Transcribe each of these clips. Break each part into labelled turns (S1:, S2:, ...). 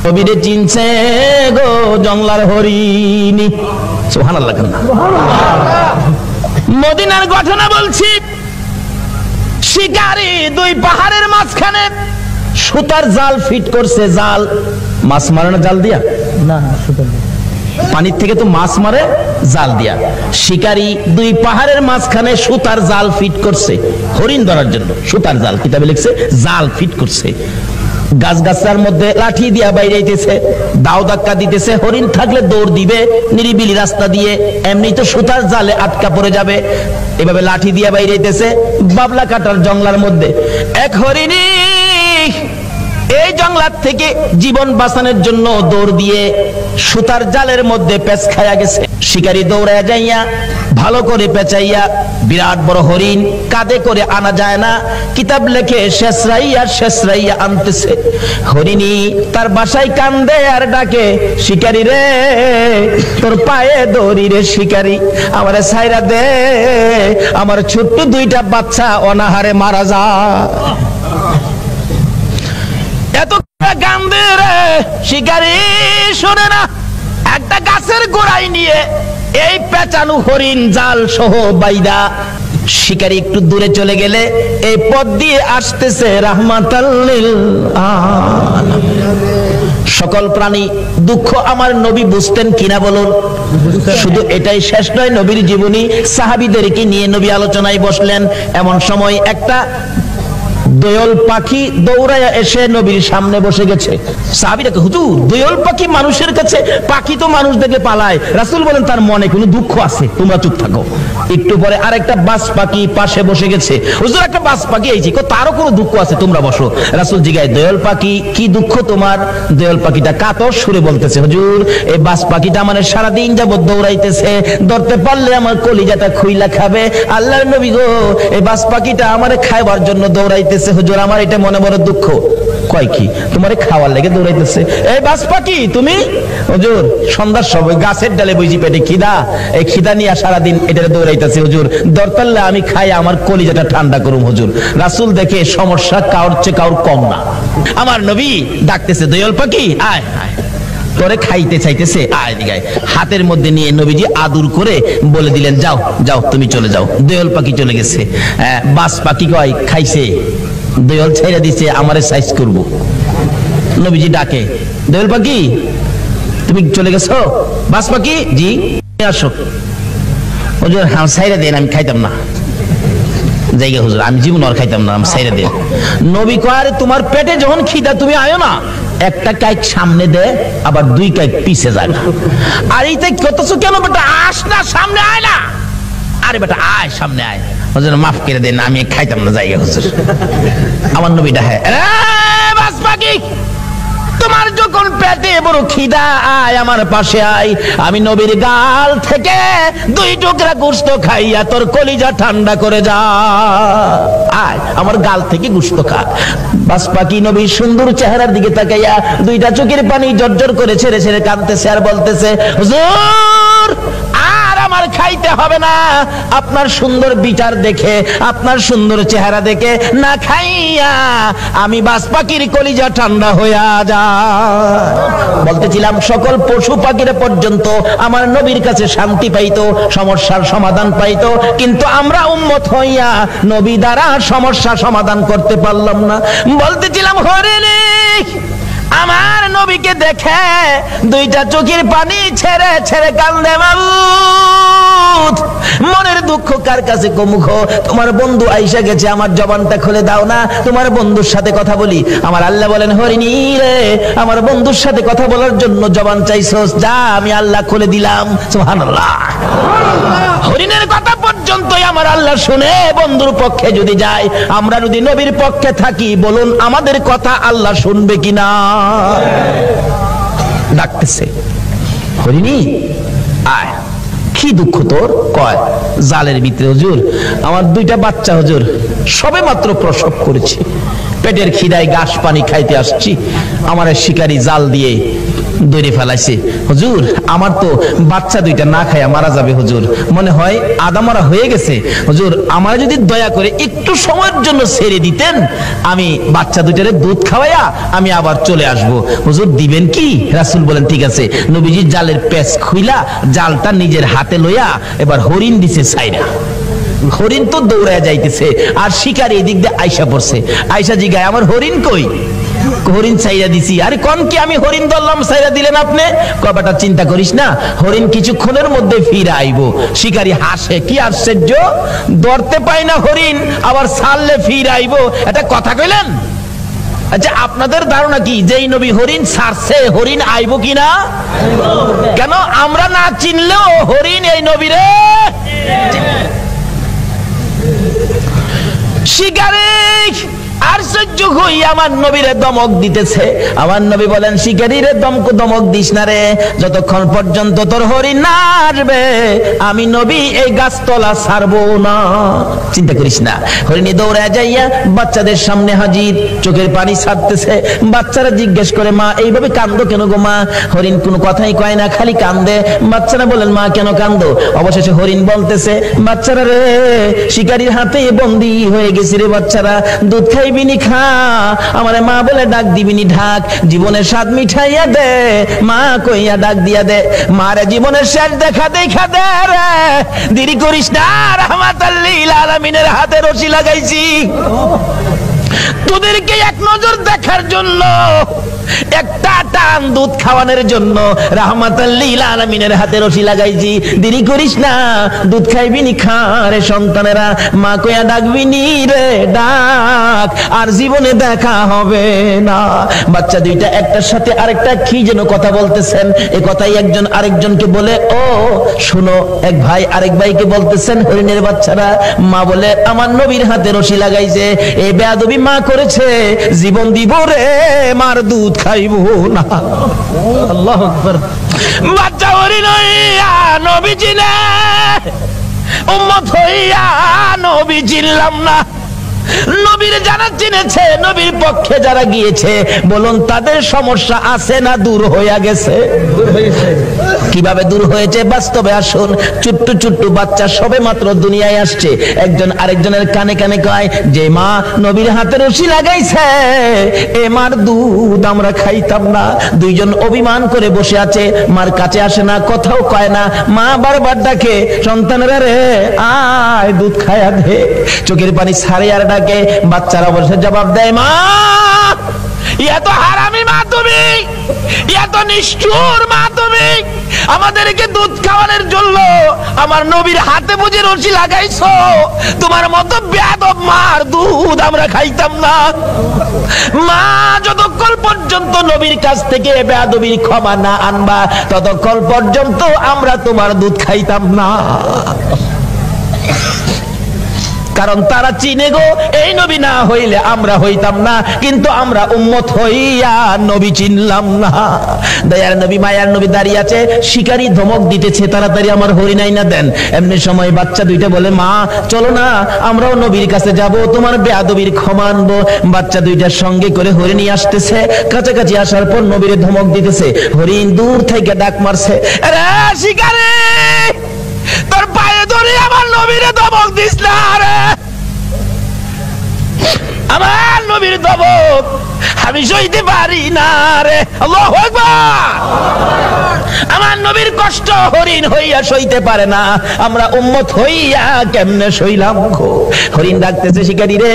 S1: নবীরে চিনছে গো জংলার হরিণী। সুবহানাল্লাহ। মদিনার ঘটনা বলছি। শিকারী দুই পাহাড়ের মাঝখানে সুতার জাল ফিট করছে। জাল মাছ মারে না জাল দিয়া?
S2: না, সুতরাং
S1: পানির থেকে তো মাছ মারে জাল দিয়া। শিকারী দুই পাহাড়ের মাঝখানে সুতার জাল ফিট করছে হরিণ ধরার জন্য। সুতার জাল, কিতাবে লিখছে জাল ফিট করছে। গাছগাছার মধ্যে লাঠি দিয়া বাইরেইতেছে, দাও ধাক্কা দিতেছে। হরিণ থাকলে দৌড় দিবে নিরিবিলি রাস্তা দিয়ে, এমনি তো সুতার জালে আটকা পড়ে যাবে। এভাবে লাঠি দিয়া বাইরেইতেছে বাবলা কাটার জংলার মধ্যে। এক হরিণী এই জংলার থেকে জীবন বাঁচানোর জন্য দৌড় দিয়ে সুতার জালের মধ্যে পেঁচ খায়া গেছে। শিকারী দৌড়ায় যাইয়া ভালো করে পেঁচাইয়া বিরাট বড় হরিণ কাঁধে করে আনা যায় না, কিতাব লেখে শেষরাইয়া আনতেছে। হরিণী তার বাসায় কান্দে আর ডাকে, শিকারী রে তোর পায়ে দড়ি রে শিকারী, আমারে ছাইরা দে, আমার ছোট্ট দুইটা বাচ্চা অনাহারে মারা যায়। এত কান্দে রে শিকারী, শোনে না। একটা গাছের গোড়ায় নিয়ে এই পেঁচানো হরিণ জাল সহ বাইদা শিকারী একটু দূরে চলে গেলে এই পথ দিয়ে আসতেছে রাহমাতাল লিল আলামিন। সকল প্রাণী দুঃখ আমার নবী বুঝতেন কিনা বলুন? শুধু এটাই শেষ নয়, নবীর জীবনী সাহাবীদেরকে নিয়ে নবী আলোচনায় বসলেন। এমন সময় একটা দোয়েল পাখি দৌড়ায়া এসে নবীর সামনে বসে গেছে। সাহাবীরা কয়, হুজুর দোয়েল পাখি মানুষের কাছে, পাখি তো মানুষ দেখে পালায়। রাসূল বলেন তার মনে কোনো দুঃখ আছে, তোমরা চুপ থাকো। একটু পরে আরেকটা বাজ পাখি পাশে বসে গেছে। হুজুর একটা বাজ পাখি আইছে, তারও কোনো দুঃখ আছে, তোমরা বসো। রাসূল জিগায়, দোয়েল পাখি কি দুঃখ তোমার? দোয়েল পাখিটা কাতর সুরে বলতেছে, হুজুর এই বাজ পাখিটা আমার সারাদিন যাবত দৌড়াইতেছে, ধরতে পারলে আমার কলিজাটা খুইলা খাবে। আল্লাহর নবী গো, এই বাজ পাখিটা আমারে খাইবার জন্য দৌড়াইতেছে, হুজুর আমার এটা মনে বড় দুঃখ। কয় কি? তোমারে খাওয়ার লেগে দৌড়াইতেছে? এই বাজ পাখি তুমি? হুজুর সন্ধ্যার সময় গাছের ডালে বুঝি পেটে খিদা, এই খিদা নিয়ে সারাদিন এটারে দৌড়াইতেছে, হুজুর দরতাল্লা আমি খাই আমার কলিজাটা ঠান্ডা করুম হুজুর। রাসূল দেখে সমস্যা কাউর চেয়ে কাউর কম না। আমার নবী ডাকতেছে, দোয়েল পাখি আয় আয়, তোরে খাইতে চাইতেছে, আয় দিগায়। হাতের মধ্যে নিয়ে নবীজি আদর করে বলে দিলেন, যাও যাও তুমি চলে যাও। দোয়েল পাখি চলে গেছে। বাজ পাখি কয় খাইছে, দোয়েল ছেড়ে দিছে, আমারে সাইজ করব। নবীজি ডাকে, দোয়েল পাখি তুমি চলে গেছো? বাজ পাখি জি আসো। হুজুর হ্যাঁ ছাইরা দেন, আমি খাইতাম না। জায়গা হুজুর আমি জীবন আর খাইতাম না, আমি ছাইরা দেন। নবী কয়, আরে তোমার পেটে যখন খিদা তুমি আয়ো না, একটা কাইক সামনে দে, আবার দুই কাইক পিছে যায়। আর এইটাই কতছো কেন বেটা, আস না সামনে আয় না। আরে বেটা আয় সামনে আয়। হুজুর মাফ করে দেন, আমি খাইতাম না জায়গা হুজুর। আমার নবীটা হ্যাঁ, বাস পাখি তোমার যখন পেটে বড় খিদা আয় আমার পাশে আয়, আমি নবীর গাল থেকে দুই টুকরা গোশত খাইয়া তোর কলিজা ঠান্ডা করে যা। আয় আমার গাল থেকে গোশত খা। বাস পাখি নবীর সুন্দর চেহারার দিকে তাকাইয়া দুইটা চোখের পানি জর্জর করে ছেড়ে ছেড়ে কাঁদতেছে আর বলতেছে, হুজুর আর আমার খাইতে হবে না, আপনার সুন্দর বিচার দেখে, আপনার সুন্দর চেহারা দেখে না খাইয়া আমি বাজ পাখির কলিজা ঠান্ডা হইয়া যায়। বলতেছিলাম সকল পশু পাখিরা পর্যন্ত আমার নবীর কাছে শান্তি পাইতো, সমস্যার সমাধান পাইতো, কিন্তু আমরা উম্মত হইয়া নবী দ্বারা সমস্যা সমাধান করতে পারলাম না। বলতেছিলাম হরিণী আমার নবীকে দেখে দুইটা চোখের পানি ছেড়ে ছেড়ে কান্দে, মাবুদ মনের দুঃখ কার কাছে কমুখ? তোমার বন্ধু আইসা গেছে, আমার জবানটা খুলে দাও না, তোমার বন্ধুর সাথে কথা বলি। আমার আল্লাহ বলেন, হরিণী রে আমার বন্ধুর সাথে কথা বলার জন্য জবান চাইছস, যা আমি আল্লাহ খুলে দিলাম। সুবহানাল্লাহ। হরিণের কথা পর্যন্তই আমার আল্লাহ শুনে বন্ধুর পক্ষে যদি যায়, আমরা যদি নবীর পক্ষে থাকি, বলুন আমাদের কথা আল্লাহ শুনবে কিনা? ডাকতেছে, হরিণী আয়, কি দুঃখ তোর? কয় জালের ভিতরে হুজুর আমার দুইটা বাচ্চা হুজুর সবে মাত্র প্রসব করেছি, পেটের খিদায় ঘাস পানি খাইতে আসছি, আমার শিকারী জাল দিয়ে দৌড়ে ফেলাইছে। হুজুর আমার তো বাচ্চা দুইটা না খায়া মারা যাবে হুজুর, মনে হয় আদা মারা হয়ে গেছে। হুজুর আমার যদি দয়া করে একটু সময়ের জন্য ছেড়ে দিতেন, আমি বাচ্চা দুইটারে দুধ খাওয়াইয়া আমি আবার চলে আসব। হুজুর দিবেন কি? রাসূল বলেন ঠিক আছে। নবীজি জালের পেঁচ খুইলা জালটা নিজের হাতে লইয়া এবার হরিণ দিছে ছাইরা। হরিণ তো দৌড়ায় যাইতেছে আর শিকারী এদিক দিয়ে আইসা পড়ছে। আইসা জিগায় আমার হরিণ কই? হরিণ ছাইরা দিছি। আরে কোন কি আমি হরিণ ধরলাম ছাইরা দিলেন আপনি? কবাটা চিন্তা করিস না, হরিণ কিছুক্ষণের মধ্যে ফিরে আইবো। শিকারী হাসে, কি আশ্চর্য, ধরতে পাই না হরিণ আবার ছাড়লে ফিরে আইবো, এটা কথা কইলেন? আচ্ছা আপনাদের ধারণা কি যেই নবী হরিণ ছাড়ছে হরিণ আইবো কিনা? কেন আমরা না চিনলেও হরিণ এই নবীরে শিকারী আর সহ্য হই আমার নবীরে দমক দিতেছে। আমার নবী বলেন শিকারীরে দমক দিস না রে, যতক্ষণ পর্যন্ত তোর হরিণ না আসবে আমি নবী এই গাছতলা ছাড়বো না। চিন্তা করিস না। হরিণী দৌড়ায় যাইয়া বাচ্চাদের সামনে হাজির, চোখের পানি ছাড়তেছে। বাচ্চারা জিজ্ঞেস করে মা এইভাবে কান্দো কেন গো মা? হরিণ কোনো কথাই কয় না, খালি কান্দে। বাচ্চারা বলেন মা কেন কান্দো? অবশেষে হরিণ বলতেছে বাচ্চারা রে শিকারীর হাতে বন্দী হয়ে গেছে রে বাচ্চারা, দুধ খাইবিনি খা, আমারে মা বলে ডাক দিবিনি ঢাক, জীবনের স্বাদ মিঠাইয়া দে মা কইয়া ডাক দিয়া দে, মারে জীবনের শেষ দেখা দেখা দে রে, দেরি করিস না, রাহমাতাল লিল আলামিনের হাতে রশি লাগাইছি তোদেরকে এক নজর দেখার জন্য, একটা টান দুধ খাওয়ানোর জন্য রাহমাতাল লিল আলামিনের হাতে রশি লাগাইছি, দেরি করিস না, দুধ খাইবিনি খা রে সন্তানেরা, মা কইয়া ডাকবিনি রে ডাক, আর জীবনে দেখা হবে না। বাচ্চা দুইটা একটার সাথে আরেকটা কি যেন কথা বলতেছেন, এই কথাই একজন আরেকজনকে বলে ও শুনো, এক ভাই আরেক ভাইকে বলতেছেন হরিণের বাচ্চারা, মা বলে আমার নবীর হাতে রশি লাগাইছে, এই বেয়াদবি মা করেছে, জীবন দিব রে মার দুধ খাইবো না। আল্লাহু আকবার। বাচ্চা হরিণ হইয়া নবী চিনে, উম্মত হইয়া নবী চিনলাম না। নবীর যারা চিনেছে, নবীর পক্ষে যারা গিয়েছে, বলুন তাদের সমস্যা আছে না দূর হইয়া গেছে? কিভাবে দূর হয়েছে বাস্তবে আসুন। ছোট্ট ছোট্ট বাচ্চা সবে মাত্র দুনিয়ায় আসছে, একজন আরেকজনের কানে কানে কয় যে মা নবীর হাতে রশি লাগাইছে, এ মার দুধ আমরা খাইতাম না। দুইজন অভিমান করে বসে আছে, মার কাছে আসে না, কথাও কয় না, মা বারবার ডাকে সন্তানেরা রে আয় দুধ খায়া দে, চোখের পানি ছাড়ে আর ডাকে, বাচ্চারা অবশ্য জবাব দেয় মা এত হারামি মা তুমি, এত নিষ্ঠুর মা তুমি, আমাদেরকে দুধ খাওয়ানোর জন্য আমার নবীর হাতে বুঝে রশি লাগাইছো, তোমার মতো বেয়াদব মার দুধ আমরা খাইতাম না। মা যতক্ষণ পর্যন্ত নবীর কাছ থেকে বেয়াদবির ক্ষমা না আনবা ততক্ষণ পর্যন্ত আমরা তোমার দুধ খাইতাম না। কারণ তারা চিনে গো এই নবী না হইলে আমরা হইতাম না, কিন্তু আমরা উম্মত হইয়া নবী চিনলাম না। দয়ার নবী মায়ার নবী দাঁড়িয়ে আছে, শিকারী ধমক দিতেছে তাড়াতাড়ি আমার হরিণ আইনা দেন। এমনি সময় বাচ্চা দুইটা বলে মা চলো না আমরাও নবীর কাছে যাব, তোমার বেয়াদবির ক্ষমা আনবো। বাচ্চা দুইটার সঙ্গে করে হরিণ আসতেছে, কাছাকাছি আসার পর নবীরে ধমক দিতেছে। হরিণ দূর থেকে ডাক মারছে, আরে শিকারী তোর পায়ে ধরে আমার নবীরে ধমক দিস না রে, আমার নবীর ধমক আমি সইতে পারি না রে। আল্লাহু আকবার। আমার নবীর কষ্ট হরিণ হইয়া সইতে পারে না, আমরা উম্মত হইয়া কেমনে সইলাম গো। হরিণ ডাকতেছে শিকারী রে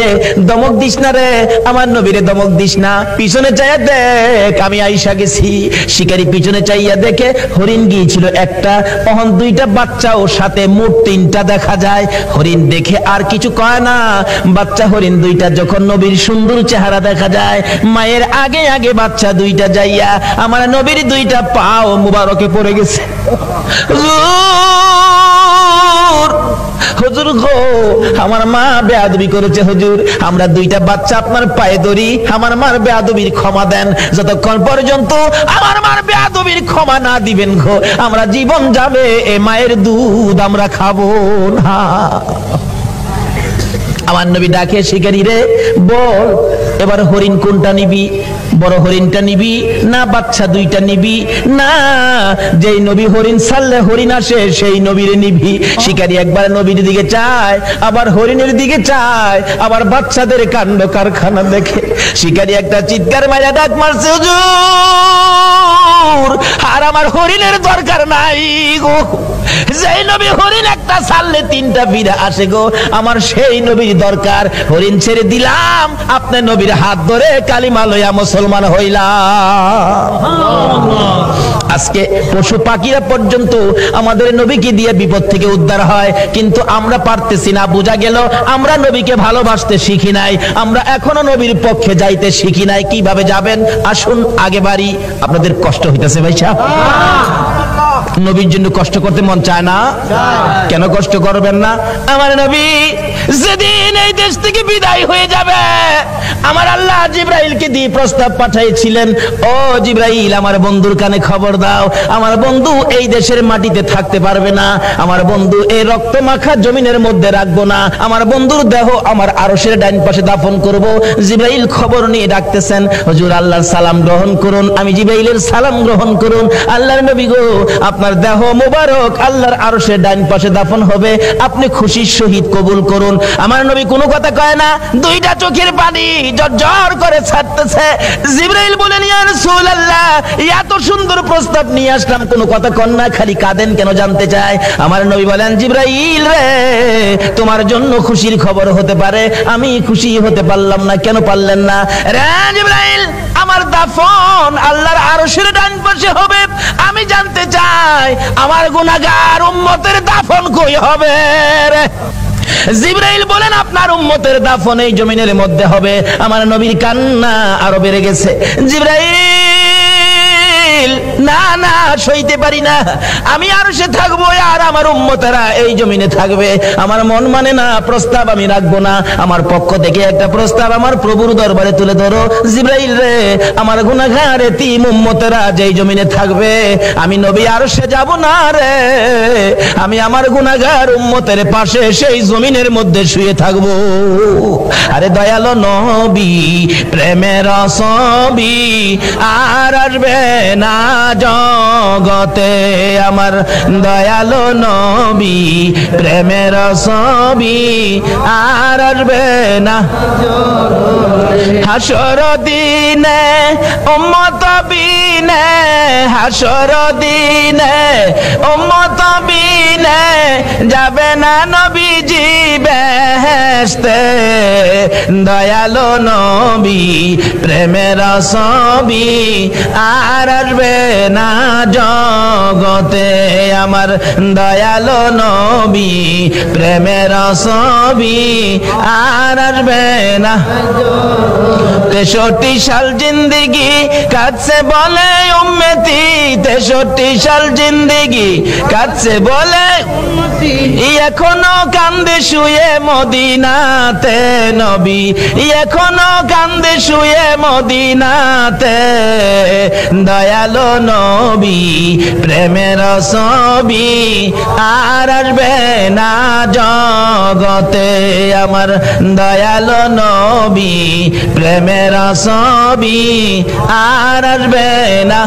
S1: ধমক দিস না রে, আমার নবীরে ধমক দিস না, পিছনে চাইয়া দেখ আমি আইসা গেছি। শিকারী পিছনে চাইয়া দেখে হরিণ গিয়েছিল একটা, তখন দুইটা বাচ্চাও সাথে মোট তিনটা দেখা যায়। হরিণ দেখে আর কিছু কয় না। বাচ্চা হরিণ দুইটা যখন নবীর সুন্দর চেহারা দেখা যায়, মায়ের আগে আগে বাচ্চা দুইটা যাইয়া আমার নবীর দুইটা পাও মুবারকে পড়ে গেছে। হুজুর গো আমার মা বেয়াদবি করেছে হুজুর, আমরা দুইটা বাচ্চা আপনার পায়ে ধরি, আমার মার বেয়াদবির ক্ষমা দেন। যতক্ষণ পর্যন্ত আমার মার বেয়াদবির ক্ষমা না দিবেন গো আমরা জীবন যাবে, এ মায়ের দুধ আমরা খাবো না। আমার নবী ডাকে শিকারী রে বল এবার হরিণ কোনটা নিবি? বড় হরিণটা নিবি না বাচ্চা দুইটা নিবি? না, যেই নবী হরিণ ছাড়লে হরিণ আসে সেই নবীর নিবি। শিকারী একবার নবীর দিকে চায়, আবার হরিণের দিকে চায়, আবার বাচ্চাদের কাণ্ড কারখানা দেখে শিকারী একটা চিৎকার মারা ডাক মারছে, হুজুর আর আমার হরিণের দরকার নাই গো, যেই নবী হরিণ একটা ছাড়লে তিনটা ফিরে আসে গো, আমার সেই নবীর দরকার। হরিণ ছেড়ে দিলাম, আপনি নবীর হাত ধরে কালিমা লইয়া মুসলমান হইলাম। আজকে পশু পাখিরা পর্যন্ত আমাদের নবীকে দিয়ে বিপদ থেকে উদ্ধার হয়, কিন্তু আমরা পারতেছি না। বোঝা গেল আমরা নবীকে ভালোবাসতে শিখি নাই, আমরা এখনো নবীর পক্ষে যাইতে শিখি নাই। কিভাবে যাবেন আসুন আগে বাড়ি। আপনাদের কষ্ট হইতেছে ভাই সাহেব? নবীর জন্য কষ্ট করতে মন চায় না? কেন কষ্ট করবেন না? আমার নবী যেদিন এই দেশ থেকে বিদায় হয়ে যাবে, আমার আল্লাহ জিবরাইলকে দিয়ে প্রস্তাব পাঠাইছিলেন, ও জিবরাইল আমার বন্ধুর কানে খবর দাও, আমার বন্ধু এই দেশের মাটিতে থাকতে পারবে না, আমার বন্ধু এই রক্ত মাখা জমিনের মধ্যে রাখবো না, আমার বন্ধুর দেহ আমার আরশের ডাইন পাশে দাফন করব। জিবরাইল খবর নিয়ে ডাকতেছেন, হুজুর আল্লাহর সালাম গ্রহণ করুন। আমি জিবরাইলের সালাম গ্রহণ করুন। আল্লাহর নবী গো, আপনার দেহ মোবারক আল্লাহর আরশের ডাইন পাশে দাফন হবে, আপনি খুশির সহিত কবুল করুন। আমার নবী কোনো কথা কয় না, দুইটা চোখের পানি জর্জর করে ছাড়তেছে। জিবরাইল বলেন, ইয়া রাসূলুল্লাহ এত সুন্দর প্রস্তাব নিয়ে আসলাম, কোনো কথা কন না, খালি কাঁদেন কেন জানতে চাই। আমার নবী বলেন, জিবরাইল রে তোমার জন্য খুশির খবর হতে পারে, আমি খুশি হতে পারলাম না। কেন পারলেন না? রে জিবরাইল আমার দাফন আল্লাহর আরশের ডান পাশে হবে, আমি জানতে চাই আমার গুনাহগার উম্মতের দাফন কই হবে রে? জিবরাইল বলেন, আপনার উম্মতের দাফন এই জমিনের মধ্যে হবে। আমার নবীর কান্না আরো বেড়ে গেছে। জিবরাইল না না সইতে পারি না, আমি আরশে থাকবো আর আমার উম্মতেরা এই জমিনে থাকবে, আমার মন মানে না, প্রস্তাব আমি রাখবো না। আমার পক্ষ থেকে একটা প্রস্তাব আমার প্রভুর দরবারে তুলে ধরো। জিবরাইল রে আমার গুনাহগার এতিম উম্মতেরা যেই জমিনে থাকবে, আমি নবী আরশে যাব না রে, আমি আমার গুনাহগার উম্মতের পাশে সেই জমিনের মধ্যে শুয়ে থাকবো। আরে দয়ালো নবী প্রেমের ছবি আর আসবে না জগতে, আমার দয়ালো নবী প্রেমের ছবি আর আসবে না হাসর দিনে উম্মত বিনে, হাসর দিনে উম্মত বিনে যাবে না নবীজি বেহেশতে, দয়ালো নবী প্রেমের ছবি আর আসবে না জগতে, আমার দয়ালো নবী প্রেমের ছবি আর আসবে না। 63 সাল জিন্দেগি কাটছে বলে উম্মতি, 63 সাল জিন্দেগি কাটছে বলে এখনো কান্দে শুয়ে মদিনাতে নবী, এখনো কান্দে শুয়ে মদিনাতে, দয়ালো নবী প্রেমের ছবি আর আসবে না জগতে, আমার দয়ালো নবী প্রেমের ছবি আর আসবে না।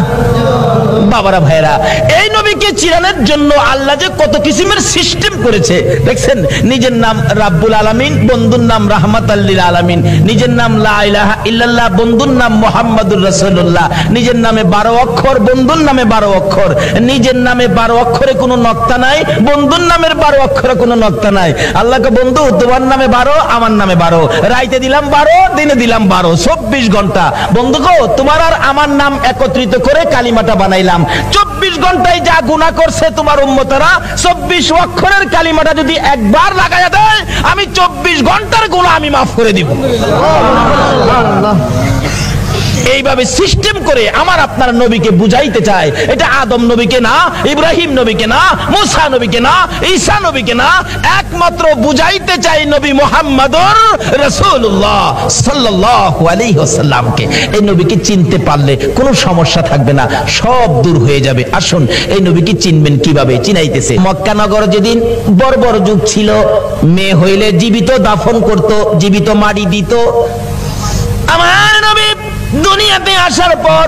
S1: বাবারা ভাইরা, এই নবীকে চিরানোর জন্য আল্লাহ যে কত কিসিমের সিস্টেম করেছে দেখছেন। নিজের নাম রাব্বুল আলামিন, বন্ধুর নাম রাহমাতাল লিল আলামিন, নিজের নাম লা ইলাহা ইল্লাল্লাহ, বন্ধুর নাম মুহাম্মাদুর রাসূলুল্লাহ, নিজের নামে 12 অক্ষর, বন্ধুর নামে 12 অক্ষর, নিজের নামে 12 অক্ষরে কোনো নক্তা নাই, বন্ধুর নামের 12 অক্ষরে কোনো নক্তা নাই। আল্লাহকে বন্ধু তোমার নামে 12 আমার নামে 12, রাইতে দিলাম 12 দিনে দিলাম 12, 24 ঘন্টা। বন্ধু গো তোমার আর আমার নাম একত্রিত করে কালিমাটা বানাইলাম। 24 ঘন্টায় যা গুনাহ করছে তোমার উম্মতেরা, 24 অক্ষরের কালিমাটা যদি একবার লাগায়া দেয়, আমি 24 ঘন্টার গুনাহ আমি মাফ করে দিব। এইভাবে সিস্টেম করে আমার আপনার নবীকে বুঝাইতে চায়। এটা আদম নবীকে না, ইব্রাহিম নবীকে না, মুসা নবীকে না, ঈসা নবীকে না, একমাত্র বুঝাইতে চাই নবী মুহাম্মদুর রাসূলুল্লাহ সাল্লাল্লাহু আলাইহি ওয়াসাল্লামকে। এই নবীকে চিনতে পারলে কোনো সমস্যা থাকবে না, সব দূর হয়ে যাবে। আসুন এই নবীকে চিনবেন কিভাবে, চিনাইতেছে। মক্কা নগর যেদিন বর্বর যুগ ছিল, মেয়ে হইলে জীবিত দাফন করত, জীবিত মাটি দিত। আমার নবী দুনিয়াতে আসার পর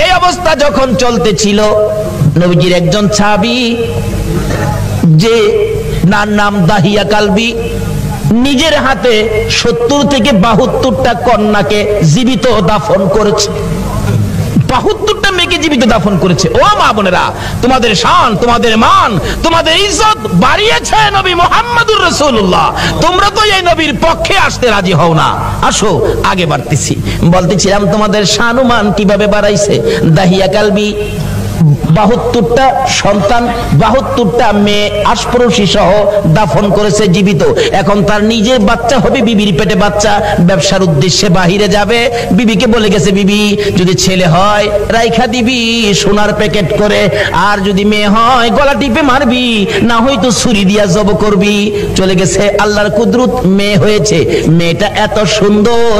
S1: এই অবস্থা যখন চলতেছিল, নবীজির একজন সাহাবী যে নাম দাহিয়া কালবি, নিজের হাতে 70 থেকে 72টা কন্যাকে জীবিত দাফন করেছে। 72টা মেয়েকে জীবিত দাফন করেছে। ও মা বোনেরা, তোমাদের শান, তোমাদের মান, তোমাদের ইজ্জত বাড়িয়েছে নবী মুহাম্মদুর রাসূলুল্লাহ। তোমরা তো এই নবীর পক্ষে আসতে রাজি হও না। আসো আগে বাড়তেছি। বলতেছিলাম তোমাদের শান ও মান কিভাবে বাড়াইছে। দাহিয়া কালবি 72টা সন্তান, 72টা মেয়ে আশপরশী সহ দাফন করেছে জীবিত। এখন তার নিজের বাচ্চা হবে, বিবির পেটে বাচ্চা, ব্যবসার উদ্দেশ্যে বাহিরে যাবে। বিবিকে বলে গেছে, বিবি যদি ছেলে হয় রাইখা দিবি সোনার প্যাকেট করে, আর যদি মেয়ে হয় গলা টিপে মারবি, না হয়তো ছুরি দিয়া জব করবি। চলে গেছে, আল্লাহর কুদরত মেয়ে হয়েছে। মেয়েটা এত সুন্দর,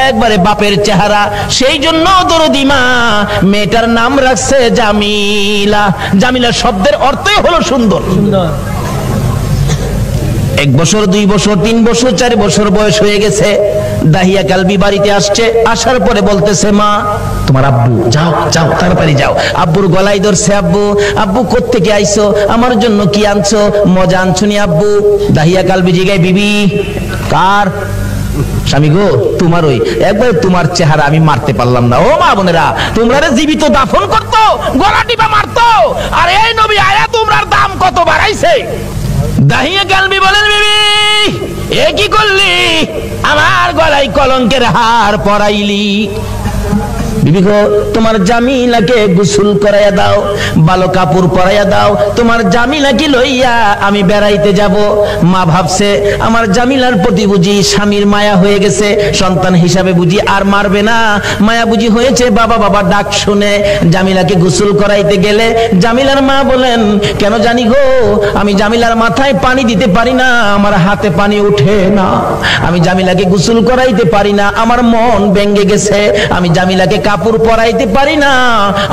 S1: একবারে বাপের চেহারা, সেই জন্য দরদি মা মেয়েটার নাম রাখছে জামিলা। জামিলা শব্দের অর্থই হলো সুন্দর। 1 বছর 2 বছর 3 বছর 4 বছর বয়স হয়ে গেছে। দাহিয়া কালবি বাড়িতে আসছে। আসার পরে বলতেছে, মা তোমার আব্বু, যাও যাও তাড়াতাড়ি যাও। আব্বুর গলায় ধরছে, আব্বু আব্বু কোত্থেকে আইছো, আমার জন্য কি আনছো, মজা আনছো নি আব্বু? দাহিয়া কালবি জিগায়, বিবি কার? স্বামী গো তোমার। ওই একবার তোমার চেহারা আমি মারতে পারলাম না। ও মা বোনেরা, তোমরা জীবিত দাফন করতো, গলা টিপা মারতো, আর এই নবী আয়া তোমরার দাম কত বাড়াইছে। দাহিয়া কালবি বলেন, বিবি এ কি করলি, আমার গলায় কলঙ্কের হার পরাইলি। বিবি গো তোমার জামিলাকে গোসল করাইয়া দাও, ভালো কাপড় পরাইয়া দাও, তোমার জামিলাকে লইয়া আমি বেড়াইতে যাব। মা ভাবছে আমার জামিলার প্রতি বুঝি স্বামীর মায়া হয়ে গেছে, সন্তান হিসাবে বুঝি আর মারবে না, মায়া বুঝি হয়েছে। বাবা বাবা ডাক শুনে জামিলাকে গোসল করাইতে গেলে জামিলার মা বলেন, কেন জানি গো আমি জামিলার মাথায় পানি দিতে পারি না, আমার হাতে পানি উঠে না, আমি জামিলাকে গোসল করাইতে পারি না, আমার মন ভেঙে গেছে, আমি জামিলাকে কাপড় পরাইতে পারি না,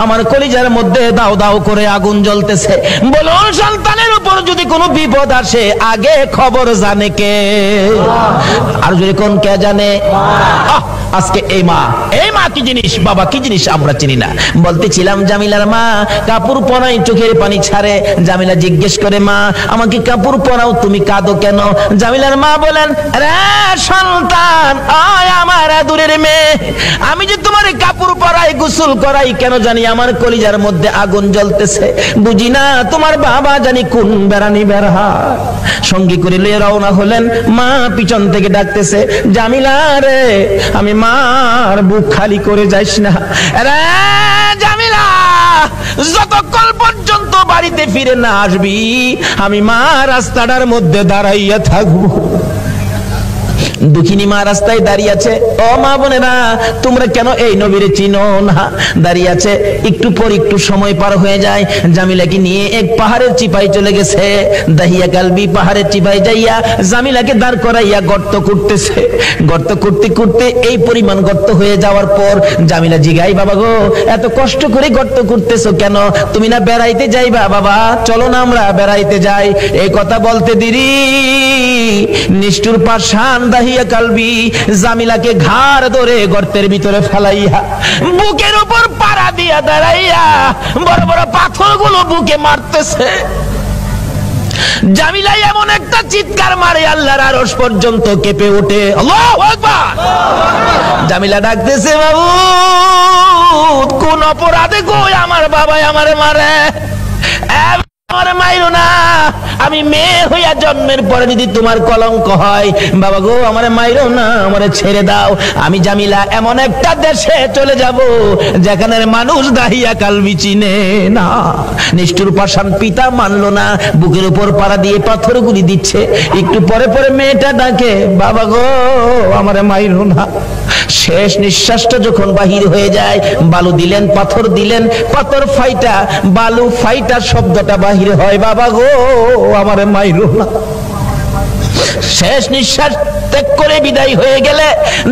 S1: আমার কলিজার মধ্যে দাও দাও করে আগুন জ্বলতেছে। বলুন, সন্তানের উপর যদি কোনো বিপদ আসে আগে খবর জানে কে? আর যদি কোন কে জানে? আজকে এই মা কি জিনিস, বাবা কি জিনিস আমরা চিনি না। বলতেছিলাম জামিলার মা কাপড় পরাই, চোখের পানি ছাড়ে। জামিলা জিজ্ঞেস করে, মা আমাকে কাপড় পরাও, তুমি কাঁদো কেন? জামিলার মা বলেন, রে সন্তান, আয় আমার আদুরের মেয়ে, আমি যে তোমার কাপড় পরাই গোসল করাই, কেন জানি আমার কলিজার মধ্যে আগুন জ্বলতেছে, বুঝি না তোমার বাবা জানি কোন বেড়ানি বেড়া। সঙ্গী করে লিয়ে রওনা হলেন। মা পিছন থেকে ডাকতেছে, জামিলা রে, আমি মার বুক খালি করে যাইস না রে জামিলা, যতক্ষণ পর্যন্ত বাড়িতে ফিরে না আসবি আমি মা রাস্তাটার মধ্যে দাঁড়াইয়া থাকবো। দুঃখিনী মা রাস্তায় দাঁড়িয়ে আছে। ও মা বোনেরা, তোমরা কেন এই নবীরে চিনো না? দাঁড়িয়ে আছে। একটু পর একটু সময় পার হয়ে যায়। জামিলাকে নিয়ে এক পাহাড়ের চিপায় চলে গেছে। দাহিয়া কালবি পাহাড়ের চিপায় যাইয়া জামিলাকে দাঁড় করাইয়া গর্ত করতেছে। গর্ত করতে করতে এই পরিমাণ গর্ত হয়ে যাওয়ার পর জামিলা জিগাই, বাবা গো এত কষ্ট করে গর্ত করতেছো কেন? তুমি না বেড়াইতে যাইবা? বাবা চলো না আমরা বেড়াইতে যাই। এই কথা বলতে দেরি নিষ্ঠুর পাষাণ দাহিয়া কালবি জামিলাকে ঘাড় ধরে গর্তের ভিতরে ফেলাইয়া বুকের উপর পাড়া দিয়া দাঁড়াইয়া বড় বড় পাথরগুলো বুকে মারতেছে। জামিলা এমন একটা চিৎকার মারে আল্লাহর আরশ পর্যন্ত কেঁপে ওঠে। আল্লাহু আকবার। জামিলা ডাকতেছে, বাবু কোন অপরাধে গো আমার বাবা আমারে মারে? আমার মাইরো না, আমি মেয়ে হইয়া জন্মের পরে যদি তোমার কলঙ্ক হয়, বাবা গো আমারে মাইরো না, আমারে ছেড়ে দাও। আমি জামিলা এমন একটা দেশে চলে যাব যেখানের মানুষ দাহিয়া কালবি চিনে না। নিষ্ঠুর পাষাণ পিতা মানলো না, বুকের উপর পাড়া দিয়ে পাথরগুলি দিচ্ছে। একটু পরে পরে মেয়েটা ডাকে, বাবা গো আমারে মাইরো না। শেষ নিঃশ্বাসটা যখন বাহির হয়ে যায়, বালু দিলেন, পাথর দিলেন, পাথর ফাইটা বালু ফাইটা শব্দটা বাহির হয়, বাবা গো আমারে মাইরো না। শেষ নিঃশ্বাস ত্যাগ করে বিদায় হয়ে গেলে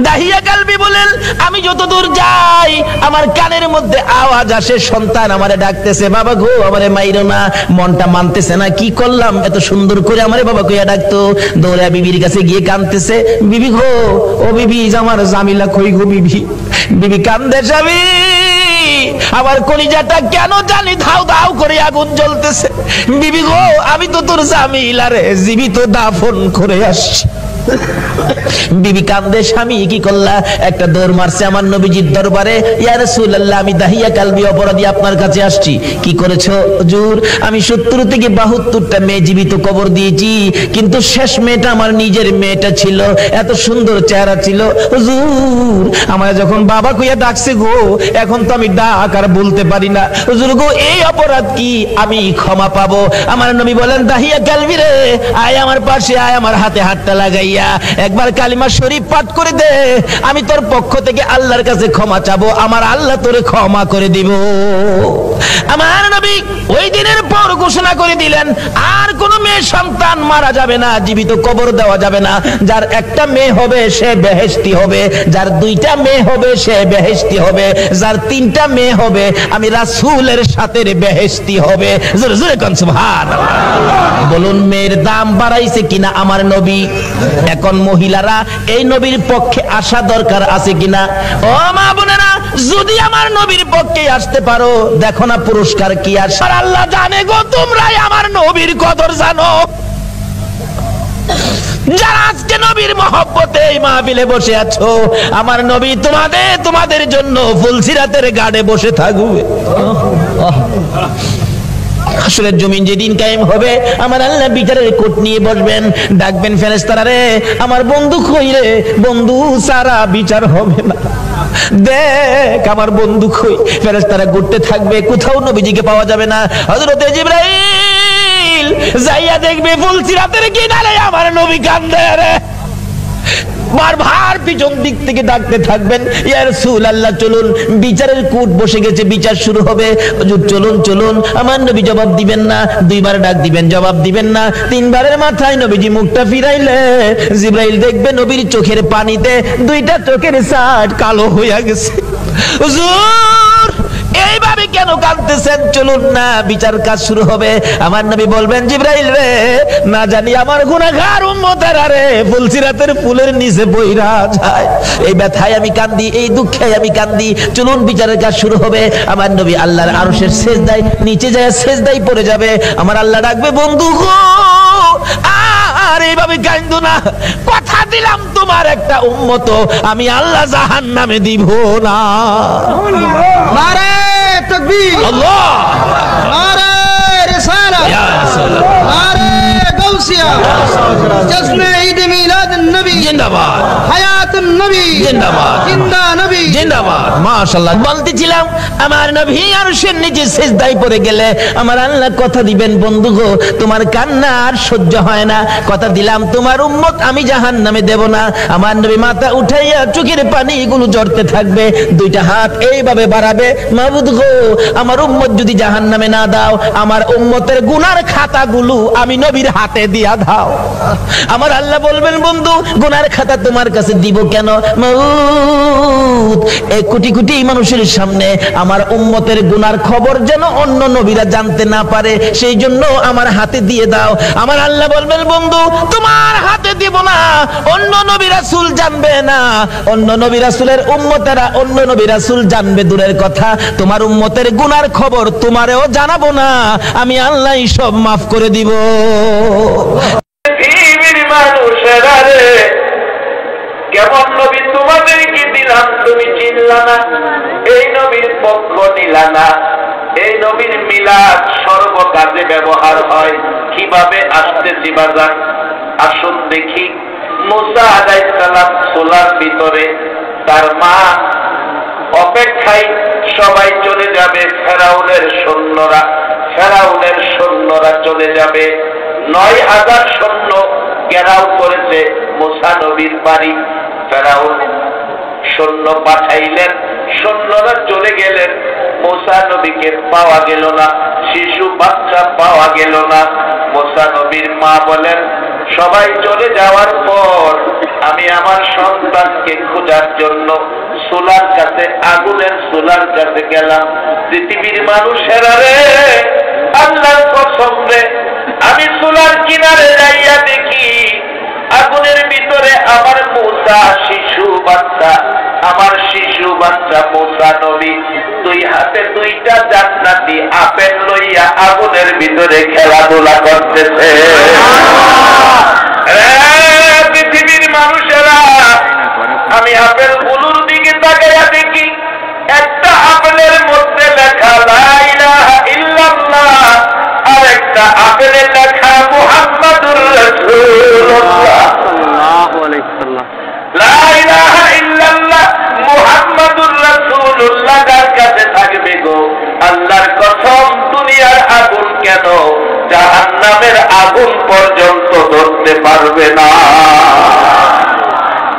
S1: দাহিয়া কালবি বলেন, আমি যতদূর যাই আমার কানের মধ্যে আওয়াজ আসে, সন্তান আমারে ডাকতেছে, বাবা গো আমারে মাইরো না। মনটা মানতেছে না, কি করলাম, এত সুন্দর করে আমারে বাবা কইয়া ডাকতো। দৌড়া বিবির কাছে গিয়ে কাঁদতেছে, বিবি গো, ও বিবি, আমার জামিলা কই গো বিবি। বিবি কান্দে, স্বামী আমার কলিজাটা কেন জানি ধাও ধাও করে আগুন জ্বলতেছে। বিবি গো, আমি তো তোর জামিলা রে জীবিত দাফন করে আসছি। বিবি কান্দে, স্বামী কি করলা? একটা দৌড় মারছে আমার নবীজির দরবারে, ইয়া রাসূলুল্লাহ আমি দাহিয়া কালবি অপরাধী আপনার কাছে আসছি। কি করেছো হুজুর? আমি 70 থেকে 72টা মেয়ে জীবিত কবর দিয়েছি, কিন্তু শেষ মেয়েটা আমার নিজের মেয়েটা ছিল, এত সুন্দর চেহারা ছিল হুজুর। আমার যখন বাবা কইয়া ডাকছে গো, এখন তো আমি ডাক আর বলতে পারি না হুজুর গো, এই অপরাধ কি আমি ক্ষমা পাবো? আমার নবী বলেন, দাহিয়া কালবি রে, আয় আমার পাশে আয়, আমার হাতে হাতটা লাগাই একবার কালিমা শরীফ পাঠ করে দে, আমি তোর পক্ষ থেকে আল্লাহর কাছে ক্ষমা চাবো, আমার আল্লাহ তোরে ক্ষমা করে দিব। আমার নবী ওই দিনের পর ঘোষণা করে দিলেন, আর কোন মেয়ে সন্তান মারা যাবে না, জীবিত কবর দেওয়া যাবে না। যার একটা মেয়ে হবে সে বেহেশতি হবে, যার 2টা মেয়ে হবে সে বেহেশতি হবে, যার 3টা মেয়ে হবে আমি রাসূলের সাথে বেহেশতি হবে। জোরে জোরে কোন সুবহানাল্লাহ। বলুন মেয়ের দাম বাড়াইছে কিনা আমার নবী? এখন মহিলারা এই নবীর পক্ষে আসা দরকার আছে কিনা? ও মা বোনেরা, যদি আমার নবীর পক্ষে আসতে পারো, দেখো না পুরস্কার কি আসে। আল্লাহ জানে গো, তোমরাই আমার নবীর কদর জানো। যারা আজকে নবীর মহব্বতে এই মাহফিলে বসে আছো, আমার নবী তোমাদের জন্য ফুলসিরাতের গাড়ে বসে থাকবে। হাসরের জমিন যেদিন কায়েম হবে, আমার আল্লাহ বিচারের কোট নিয়ে বসবেন, ডাকবেন ফেরেশতারা রে, আমার বন্ধু কই রে? বন্ধু সারা বিচার হবে না, দেখ আমার বন্ধু কই? ফেরেশতারা ঘুরতে থাকবে, কোথাও নবীজিকে পাওয়া যাবে না। হযরতে জিবরাইল যাইয়া দেখবে ফুলসিরাতের কিনারে আমার নবী কান্দে রে। বারবার পিছন দিক থেকে ডাকতে থাকবেন, ইয়া রাসূলুল্লাহ চলুন, বিচারের কোট বসে গেছে, বিচার শুরু হবে। হুজুর চলুন চলুন। আমার নবী জবাব দিবেন না, 2বার ডাক দিবেন, জবাব দিবেন না। 3বারের মাথায় নবীজি মুখটা ফিরাইলে জিবরাইল দেখবে নবীর চোখের পানিতে 2টা চোখের সাইড কালো হইয়া গেছে। হুজুর এইভাবে কেন কাঁদতেছেন? চলুন না, বিচার কাজ শুরু হবে। আমার নবী বলবেন, জিবরাইল রে, না জানি আমার গুনাহগার উম্মতেরা রে ফুলসিরাতের ফুলের নিচে বইরা যায়, এই ব্যথায় আমি কান্দি, এই দুঃখে আমি কান্দি। চলুন বিচারের কাজ শুরু হবে। আমার নবী আল্লাহর আরশের সিজদায় নিচে যায়, সিজদায় পড়ে যাবে। আমার আল্লাহ ডাকবে, বন্ধু গো আর এইভাবে কান্দো না, কথা দিলাম তোমার একটা উম্মত আমি আল্লাহ জাহান্নামে দিব না।
S2: নারে তাকবীর,
S1: আল্লাহ,
S2: নারে রিসালাত,
S1: ইয়া রাসূলুল্লাহ,
S2: নারে গাউসিয়া, জশ্নে ঈদ মিলাদ নবী
S1: জিন্দাবাদ,
S2: হায়াতুন নবী
S1: জিন্দাবাদ,
S2: জিন্দা নবী
S1: জিন্দাবাদ। মাশাআল্লাহ। বলতেছিলাম আমার নবী আরশের নিচে সিজদায় পড়ে গেলে আমার আল্লাহ কথা দিবেন, বন্ধু গো তোমার কান্না আর সহ্য হয় না, কথা দিলাম তোমার উম্মত আমি জাহান্নামে দেব না। আমার নবী মাথা উঠাইয়া চোখের পানি এগুলো ঝরতে থাকবে, 2টা হাত এইভাবে বাড়াবে, মাবুদ গো আমার উম্মত যদি জাহান্নামে না দাও, আমার উম্মতের গুনার খাতাগুলো আমি নবীর হাতে দিয়া দাও। আমার আল্লাহ বলবেন, বন্ধু গুনার খাতা তোমার কাছে দিব কেন? মাউত এই কোটি কোটি মানুষের সামনে আমার উম্মতের গুনার খবর যেন অন্য নবীরা জানতে না পারে, সেই জন্য আমার হাতে দিয়ে দাও। আমার আল্লাহ বলবেন, বন্ধু তোমার হাতে দিব না, অন্য নবী রাসূল জানবে না, অন্য নবী রাসূলের উম্মতেরা অন্য নবী রাসূল জানবে দূরের কথা, তোমার উম্মতের গুনার খবর তোমারেও জানাবো না, আমি আল্লাহ সব মাফ করে দিব।
S3: পৃথিবীর মানুষেরা রে, কেমন নবী তোমাদেরকে দিলাম তুমি চিনলা না, এই নবীর পক্ষ নিলা না। এই নবীর মিলাদ সর্বকাজে ব্যবহার হয়, কিভাবে আসতেছি বাজার আসুন দেখি। মুসা আলাইহিস সালাম সোলার ভিতরে, তার মা অপেক্ষায়, সবাই চলে যাবে, ফেরাউনের সৈন্যরা চলে যাবে। 9000 সৈন্য ঘেরাও করেছে মুসা নবীর বাড়ি। ফেরাউন সৈন্য পাঠাইলেন, সৈন্যরা চলে গেলেন, মুসা নবীকে পাওয়া গেল না, শিশু বাচ্চা পাওয়া গেল না। মুসা নবীর মা বলেন, সবাই চলে যাওয়ার পর আমি আমার সন্তানকে খোঁজার জন্য চুলার কাছে, আগুনের চুলার কাছে গেলাম। পৃথিবীর মানুষেরা রে, আল্লাহর কসম রে, আমি চুলার কিনারে যাইয়া দেখি আগুনের ভিতরে আমার মুসা শিশু বাচ্চা, আমার শিশু বাচ্চা মুসা নবী দুই হাতে দুইটা জান্নাতি আপেল লইয়া আগুনের ভিতরে খেলাধুলা করতেছে। পৃথিবীর মানুষেরা, আমি আপেল গুলোর দিকে তাকাইয়া দেখি একটা আপেলের মধ্যে লেখা লা ইলাহা ইল্লাল্লাহ, আর একটা আপেলে লেখা মুহাম্মাদুর রাসূলুল্লাহ সাল্লাল্লাহু আলাইহি ওয়াসাল্লাম। লা ইলাহা ইল্লাল্লাহ মুহাম্মাদুর রাসূলুল্লাহ যার কাছে থাকবে গো, আল্লাহর কসম দুনিয়ার আগুন কেন জাহান্নামের আগুন পর্যন্ত ধরতে পারবে না।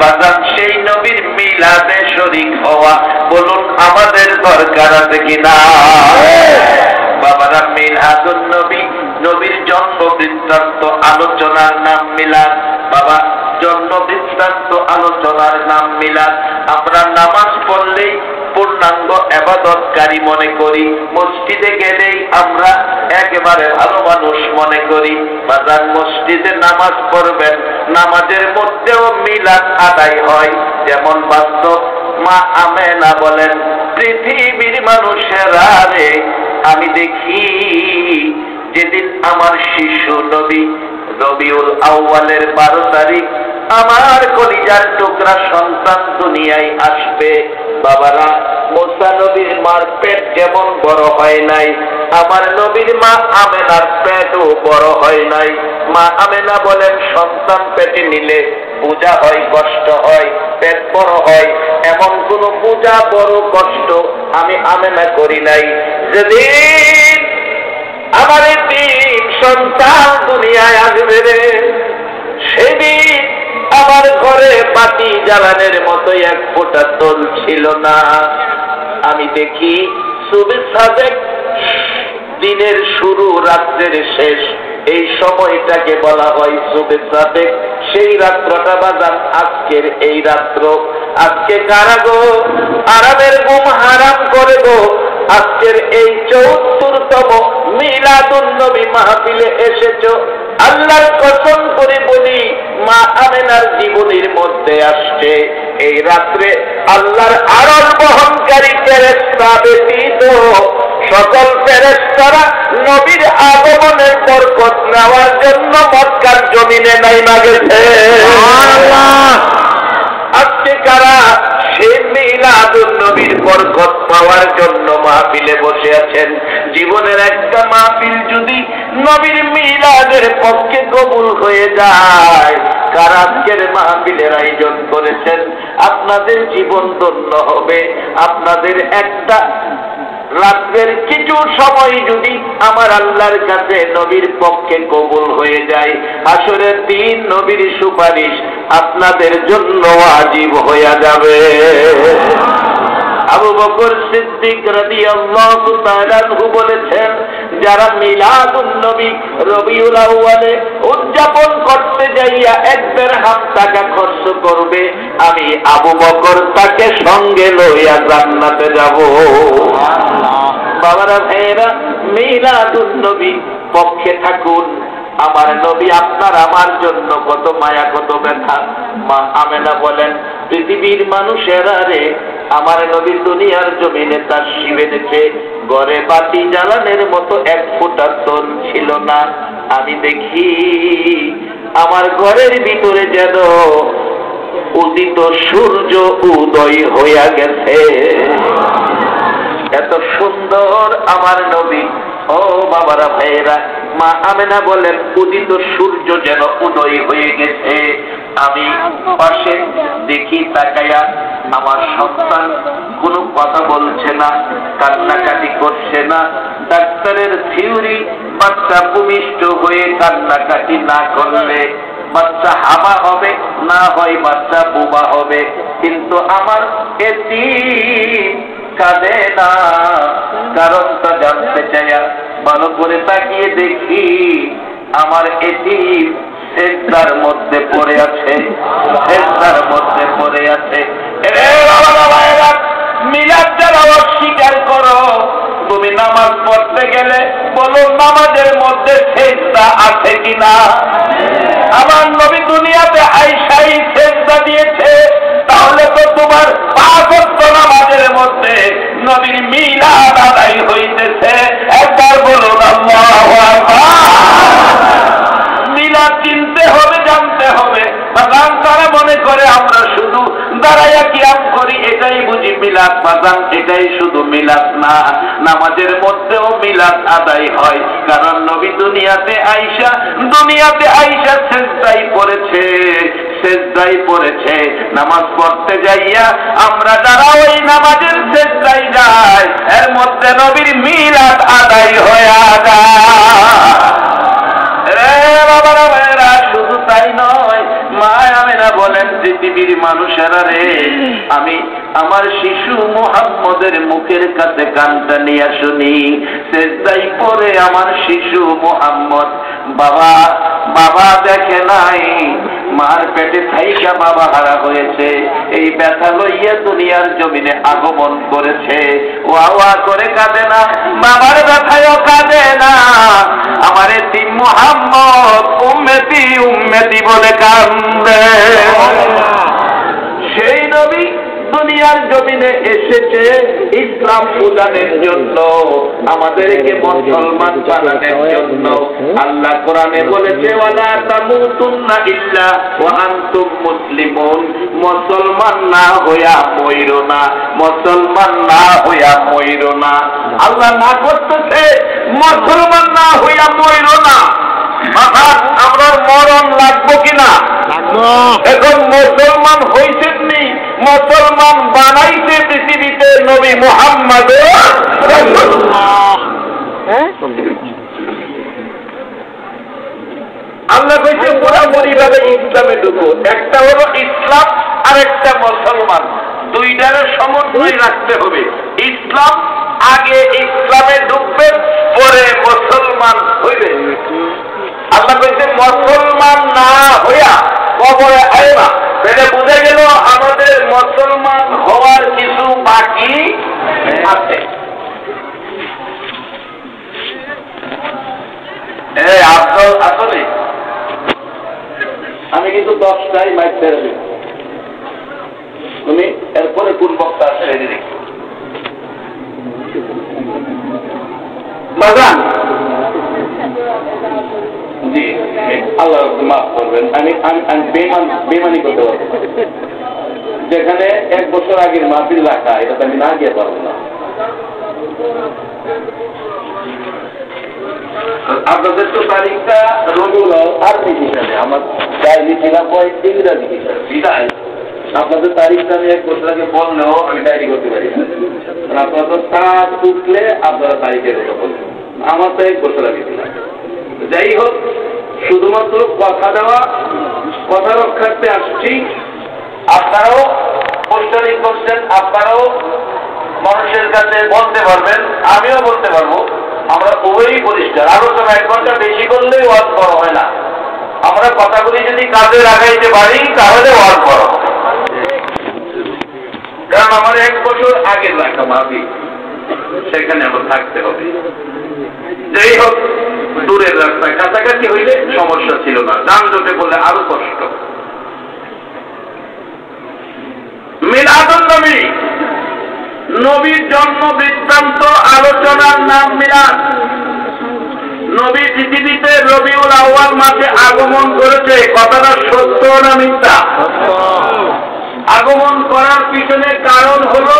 S3: বাজান, সেই নবীর মিলাদে শরীক হওয়া বলুন আমাদের দরকার আছে কিনা? বাবারা, মিলাদুন নবী, নবীর জন্ম বৃত্তান্ত আলোচনার নাম মিলাদ। বাবা, জন্ম বৃত্তান্ত আলোচনার নাম মিলাদ। আমরা নামাজ পড়লেই পূর্ণাঙ্গ ইবাদতকারী মনে করি, মসজিদে গেলেই আমরা একেবারে ভালো মানুষ মনে করি। বাজার, মসজিদে নামাজ পড়বেন, নামাজের মধ্যেও মিলাদ আদায় হয়। যেমন বাস্তব মা আমেনা বলেন, পৃথিবীর মানুষেরা রে, আমি দেখি যেদিন আমার শিশু নবী রবিউল আউয়ালের 12 তারিখ আমার কলিজার টুকরা সন্তান দুনিয়ায় আসবে। বাবারা, মুসা নবীর মার পেট যেমন বড় হয় নাই, আমার নবীর মা আমেনার পেটও বড় হয় নাই। মা আমেনা বলেন, সন্তান পেটে নিলে পূজা হয়, কষ্ট হয়, পেট বড় হয়, এমন কোন পূজা বড় কষ্ট আমি আমেনা করি নাই। যেদিন আমার তিন সন্তান দুনিয়ায় আসবে রে, সেদিন আমার ঘরে বাতি জ্বালানোর মতো এক ফোঁটা তল ছিল না। আমি দেখি সুবে সাদেক, দিনের শুরু রাত্রের শেষ, এই সময়টাকে বলা হয় সুবে সাদেক। সেই রাত্রটা বাজান আজকের এই রাত্র। আজকে কারা গো আরামের ঘুম হারাম করে গো আজকের এই ৭৪তম মিলাদুন নবী মাহফিলে এসেছো। আল্লাহর কসম করে বলি, মা আমেনার জীবনীর মধ্যে আসছে এই রাত্রে আল্লাহর আরশ বহনকারী ফেরেশতা ব্যতীত সকল ফেরেশতারা নবীর আগমনের বরকত নেওয়ার জন্য মক্কার জমিনে নাইমা গেছে। সুবহানাল্লাহ। আজকে কারা সেই মিলাদুন নবীর বরকত পাওয়ার জন্য মাহফিলে বসে আছেন? জীবনের একটা মাহফিল যদি নবীর মিলাদের পক্ষে কবুল হয়ে যায়, কারা আজকের মাহফিলের আয়োজন করেছেন, আপনাদের জীবন ধন্য হবে। আপনাদের একটা রাত্রের কিছু সময় যদি আমার আল্লাহর কাছে নবীর পক্ষে কবুল হয়ে যায়, হাসরের দিন নবীর সুপারিশ আপনাদের জন্য ওয়াজিব হয়ে যাবে। আবু বকর সিদ্দিক রাদিয়াল্লাহু তাআলা আনহু বলেছেন, যারা মিলাদুন নবী রবিউল আউয়ালে উদযাপন করতে যাইয়া ১ দিরহাম টাকা খরচ করবে, আমি আবু বকর তাকে সঙ্গে লইয়া জান্নাতে যাব। বাবারা ভাইয়েরা, মিলাদুন নবী পক্ষে থাকুন। আমার নবী আপনার আমার জন্য কত মায়া, কত ব্যথা। মা আমেনা বলেন, পৃথিবীর মানুষেরা রে, আমার নবী দুনিয়ার জমিনে তার শিবেছে, ঘরে বাতি জ্বালানোর মতো এক ফোঁটা তল ছিল না। আমি দেখি আমার ঘরের ভিতরে যেন উদিত সূর্য উদয় হইয়া গেছে। এত সুন্দর আমার নবী। ও বাবারা ভাইয়েরা, মা আমেনা বলেন, উদিত সূর্য যেন উদয় হয়ে গেছে। আমি পাশে দেখি তাকায়া, আমার সন্তান কোনো কথা বলছে না, কান্নাকাটি করছে না। ডাক্তারের থিওরি, বাচ্চা ভূমিষ্ঠ হয়ে কান্নাকাটি না করলে বাচ্চা হামা হবে, না হয় বাচ্চা বোবা হবে। কিন্তু আমার এতিম কাঁদে না, কারণটা জানতে চাইয়া ভালো করে তাকিয়ে দেখি আমার এতিম সেজদার মধ্যে পড়ে আছে, সেজদার মধ্যে পড়ে আছে। এরে বাবা ভাইরা, মিলাদ যারা অস্বীকার করো, তুমি নামাজ পড়তে গেলে বলো নামাজের মধ্যে সেজদা আছে কিনা। আমার নবী দুনিয়াতে আইসাই সেজদা দিয়েছে, তাহলে তো তোমার 5 ওয়াক্ত নামাজের মধ্যে নবীর মিলাদ আদায় হইতেছে। একবার বলুন আল্লাহু আকবার। মিলাদ চিনতে হবে, জানতে হবে। বাজান তারা মনে করে আমরা শুধু দাঁড়াইয়া কিয়াম করি, এটাই বুঝি মিলাদ। বাজান এটাই শুধু মিলাদ না, নামাজের মধ্যেও মিলাদ আদায় হয়। কারণ নবী দুনিয়াতে আইসা সেজদাই পড়েছে, সেজদাই পড়েছে। নামাজ পড়তে যাইয়া আমরা যারা ওই নামাজের সেজদাই যাই, এর মধ্যে নবীর মিলাদ আদায় হয়ে যায়। শুধু তাই নয়, মা আমেনা বলেন, পৃথিবীর মানুষেরা রে, আমি আমার শিশু মুহাম্মদের মুখের কাছে কানটা নিয়ে শুনি। সেজদাই পড়ে আমার শিশু মুহাম্মদ বাবা বাবা দেখে নাই, মার পেটে থাইকা বাবা হারা হয়েছে, এই ব্যথা লইয়া দুনিয়ার জমিনে আগমন করেছে। ওয়া করে কাঁদে না, বাবার ব্যথায়ও কাঁদে না, আমার এতিম মুহাম্মদ উম্মতি উম্মতি বলে কান্দে। সেই নবী দুনিয়ার জমিনে এসেছে ইসলাম প্রদানের জন্য, আমাদেরকে মুসলমান বানানোর জন্য। আল্লাহ কোরআনে বলেছে, ওয়ালা তামুতুন্না ইল্লা ওয়া আনতুম মুসলিমুন। মুসলমান না হইয়া মইরো না, মুসলমান না হইয়া মইরো না। আল্লাহ না করতেছে মুসলমান না হইয়া মইরো না। আমরা মরণ লাগবো কিনা? এখন মুসলমান হইছেননি, মুসলমান বানাইছে পৃথিবীতে নবী মুহাম্মদ। আল্লাহ কইছে পুরাপুরি ভাবে ইসলামে ঢুকো। একটা হলো ইসলাম আর একটা মুসলমান, দুইটারে সমন্বয় রাখতে হবে। ইসলাম আগে ইসলামে ঢুকবে, পরে মুসলমান হইবে। আল্লাহ কইছে মুসলমান না হইয়া কবরে আইবা। এটা বুঝে গেল আমাদের মুসলমান হওয়ার কিছু বাকি আছে। আসলে আমি কিন্তু 10টায় মাইক ছেড়ে দিই, তুমি এরপরে কোন বক্তা আছে রেডি দেখি। বাজান জি, আল্লাহ মাফ করবেন, আমি বেমানি করতে পারবো। যেখানে 1 বছর আগের মাহফিল রাখা, এটা আমি না গিয়ে পারবো না। আপনাদের তো তারিখটা রবিউল আরবি হিসাবে, আমার ডায়েরি ছিলাম ইংরাজি হিসাবে। বিদায় আপনাদের তারিখটা আমি 1 বছর আগে বললেও আমি ডায়েরি করতে পারি না। আপনারা তো কাজ উঠলে আপনারা তারিখের কথা বলবেন, আমার তো 1 বছর আগে ছিলাম। যাই হোক, শুধুমাত্র কথা দেওয়া, কথা রক্ষার্থে আসছি। আপনারাও পোস্টারিং করছেন, আপনারাও মানুষের কাছে বলতে পারবেন, আমিও বলতে পারবো। আমরা উভয়ই পরিষ্কার। আলোচনা 1 ঘন্টা বেশি করলে ওয়াজ বড় হয় না। আমরা কথাগুলি যদি কাজে লাগাইতে পারি তাহলে ওয়াজ বড় হয়। কারণ আমার 1 বছর আগের লেখা ভাবি, সেখানে আমার থাকতে হবে। যাই হোক, দূরের রাস্তায়, কাছাকাছি হইলে সমস্যা ছিল না, যানজটে বলে আরো কষ্ট। মিলাদুন নবী, নবীর জন্ম বৃত্তান্ত আলোচনার নাম মিলাদ। নবী পৃথিবীতে রবিউল আউয়াল মাসে আগমন করেছে, কথাটা সত্য না মিথ্যা? আগমন করার পিছনে কারণ হলো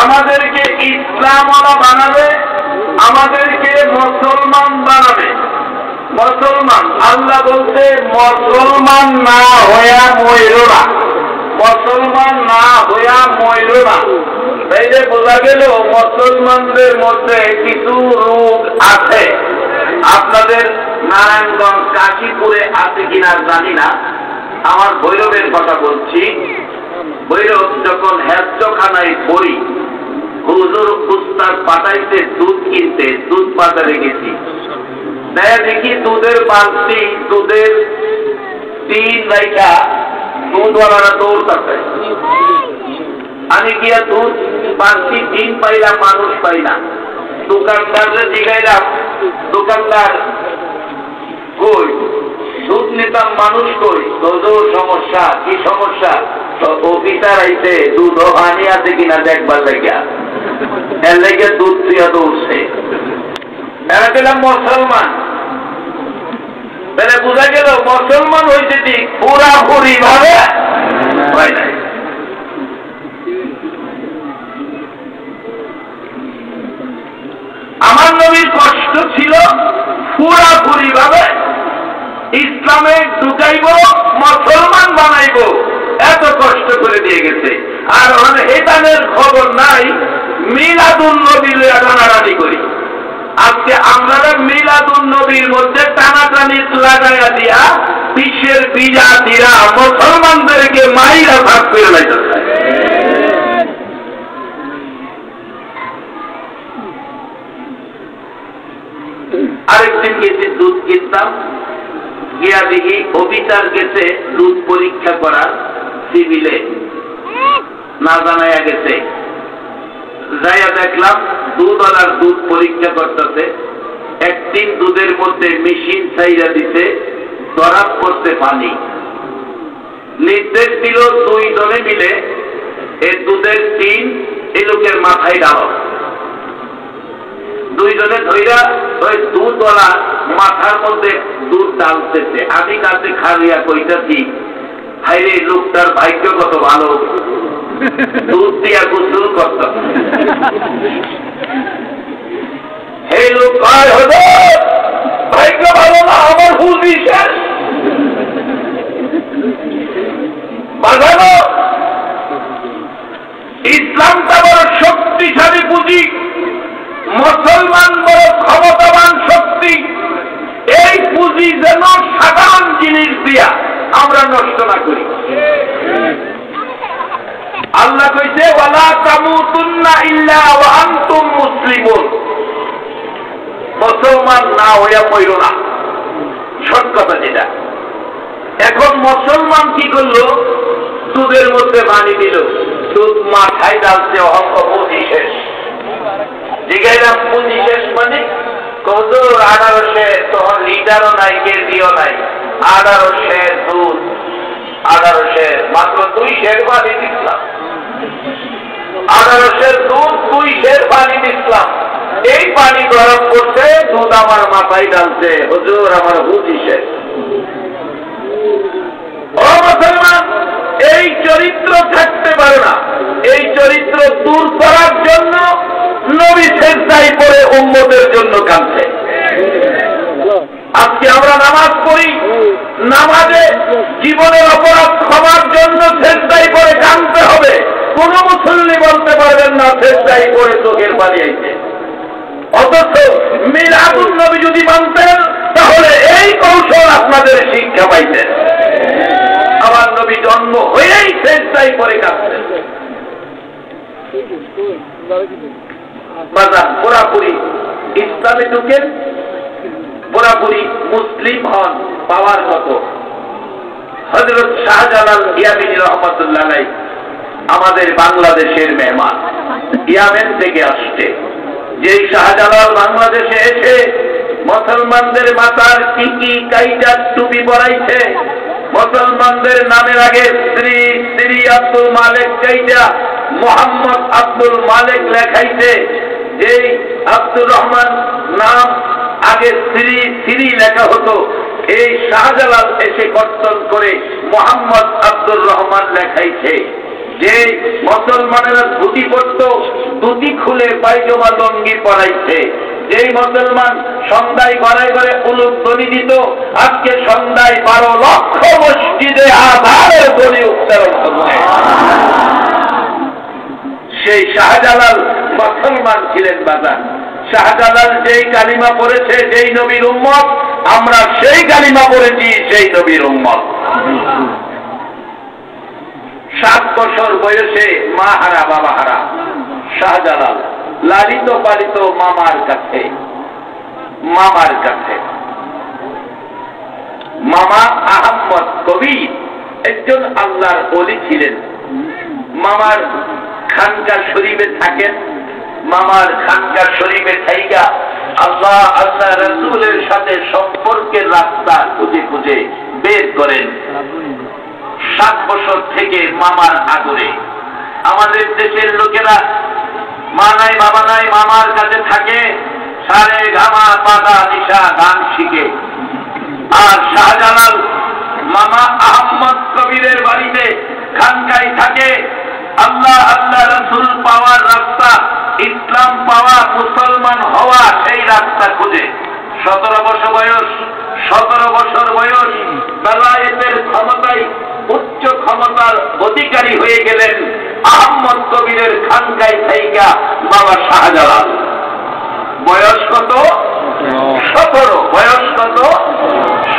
S3: আমাদেরকে ইসলামওয়ালা বানাবে, আমাদেরকে মুসলমান বানাবে। মুসলমান, আল্লাহ বলতে মুসলমান না হইয়া মইরো না, মুসলমান না হইয়া মইরো না। তাইলে বোঝা গেল মুসলমানদের মধ্যে কিছু রোগ আছে। আপনাদের নারায়ণগঞ্জ কাশীপুরে আছে কিনা জানি না, আমার ভৈরবের কথা বলছি। ভৈরব যখন হেফজখানায় পড়ি, হুজুর উস্তাদ পাঠাইতে দুধ কিনতে, দুধ বাজারে গেছি, দেখি দুধের বালতি, দুধের টিন রাইখা দুধওয়ালারা দৌড়তাছে, আমি গিয়া দুধ পাচ্ছি, টিন পাইলাম, মানুষ পাই না। দোকানদারদের জিগাইলাম, দোকানদার কই? দুধ নিতাম, মানুষ কই? তোর সমস্যা কি? সমস্যা অফিসার আইতে দুধ হানি আছে কিনা দেখবার লাগিয়া, এর লেগে দুধ দিয়া দৌড়ছে। এরা পেলাম মুসলমান। তাহলে বোঝা গেল মুসলমান হয়েছে ঠিক, পুরাপুরি ভাবে হয় নাই। আমার নবীর কষ্ট ছিল পুরাপুরি ভাবে ইসলামে ঢুকাইব, মুসলমান বানাইব, এত কষ্ট করে দিয়ে গেছে। আর হেদানের খবর নাই, মিলাদুন নবী লইয়া টানাটানি করি। আজকে আমরা মিলাদুন নবীর মধ্যে টানাটানি লাগাইয়া দিয়া বিশ্বের বিজাতিরা মুসলমানদেরকে মাইরা ভাগ করে লাইতেছে। আরেকদিন গেছে দুধ কিনতাম, গিয়া দেখি অফিসার গেছে দুধ পরীক্ষা করার সিভিলে, না জানাইয়া গেছে। যাইয়া দেখলাম দুধওয়ালার দুধ পরীক্ষা করতেছে, একদিন দুধের মধ্যে মেশিন ছাইরা দিতে, ধরা পড়ছে পানি। নির্দেশ দিল 2 জনে মিলে এই দুধের টিন এই লোকের মাথায় ডালো। 2 জনে ধইরা ওই দুধওয়ালা মাথার মধ্যে দুধ ডালতেছে। আমি কাছে খারিয়া কইতাছি, হাইরে লোকটার ভাগ্য কত ভালো, দুধ দিয়া গোসল করত। এই লোক ভাগ্য ভালো না, আমার হুজি শেষ। বাজানো ইসলামটা বড় শক্তিশালী পুঁজি, মুসলমান বড় ক্ষমতাবান শক্তি। এই পুঁজি যেন সাধারণ জিনিস দিয়া আমরা নষ্ট না করি। আল্লাহ কইছে ওয়ালা তামুতুন্না ইল্লা ওয়া আনতুম মুসলিমুন, মুসলমান না হইয়া মইরো না, সৎ কথা যেটা। এখন মুসলমান কি করলো? দুধের মধ্যে পানি দিল, দুধ মাথায় ডালছে, অহংক পুঁজি শেষ। জিগাইলাম পুঁজি শেষ মানে? কদর 1800 তখন লিটারও নাই, কেজিও নাই, 1800 দুধ, 1800 মাত্র 2 সের পানি দিচ্লাম, 1800 দুধ 2 সের পানি দিচ্লাম। এই পানি গরম করছে, দুধ আমার মাথায় ডালছে, হুজুর আমার পুঁজি শেষ। ও মুসলমান, এই চরিত্র থাকতে পারে না। এই চরিত্র দূর করার জন্য নবী সেজদায় পড়ে উম্মতের জন্য কাঁদছে। আজকে আমরা নামাজ পড়ি, নামাজে জীবনের অপরাধ ক্ষমার জন্য সেজদায় পড়ে কাঁদতে হবে। কোন মুসল্লি বলতে পারবেন না সেজদায় পড়ে চোখের পানি আইছে। অথচ মিলাদুন নবী যদি মানতেন তাহলে এই কৌশল আপনাদের শিক্ষা পাইতেন। আমার নবী জন্ম হয়েই সেজদায় পড়ে কাঁদছেন। পুরাপুরি ইসলামে ঢুকেন, পুরাপুরি মুসলিম হন, পাওয়ার মতো। হযরত শাহজালাল ইয়ামিনী রহমাতুল্লাহ আলাইহি আমাদের বাংলাদেশের মেহমান, ইয়ামেন থেকে আসছে। যেই শাহজালাল বাংলাদেশে এসে মুসলমানদের মাথার টিকি কাইটা টুপি পরাইছে, মুসলমানদের নামের আগে শ্রী আব্দুল মালিক কাইটা মোহাম্মদ আব্দুল মালিক লেখাইছে। যেই আব্দুর রহমান নাম আগে শ্রী লেখা হতো, এই শাহজালাল এসে কর্তন করে মোহাম্মদ আব্দুর রহমান লেখাইছে। যে মুসলমানেরা ধুতি পরত, ধুতি খুলে পায়জামা লঙ্গি পরাইছে। যেই মুসলমান সন্ধ্যায় ঘরে ঘরে উলুক ধ্বনি দিত, আজকে সন্ধ্যায় 12 লক্ষ মসজিদে আযানের ধ্বনি উচ্চারণ হচ্ছে। সেই শাহজালাল মুসলমান ছিলেন বাজার। শাহজালাল যেই কালিমা পড়েছে, যেই নবীর উম্মত, আমরা সেই কালিমা পড়েছি সেই নবীর উম্মত। 7 বছর বয়সে মা হারা বাবা হারা শাহজালাল লালিত পালিত মামার কাছে। মামা আহমদ কবির একজন আল্লাহর ওলি ছিলেন। মামার খানকা শরীফে থাকেন। মামার খানকা শরীফে থাইকা আল্লাহ রাসূলের সাথে সম্পর্কের রাস্তা খুঁজে খুঁজে বের করেন। 7 বছর থেকে মামার আদরে আমাদের দেশের লোকেরা মা নাই বাবা নাই মামার কাছে থাকে, সারে গামা পাতা নিশা গান শিখে। আর শাহজালাল মামা আহমদ কবিরের বাড়িতে খানকায় থাকে। আল্লাহ রাসূল পাওয়ার রাস্তা, ইসলাম পাওয়া, মুসলমান হওয়া, সেই রাস্তা খুঁজে 17 বছর বয়স বেলায়েতের ক্ষমতায় উচ্চ ক্ষমতার অধিকারী হয়ে গেলেন আহমদ কবিরের খানকায় থাইকা বাবা শাহজালাল। বয়স কত? 17। বয়স কত?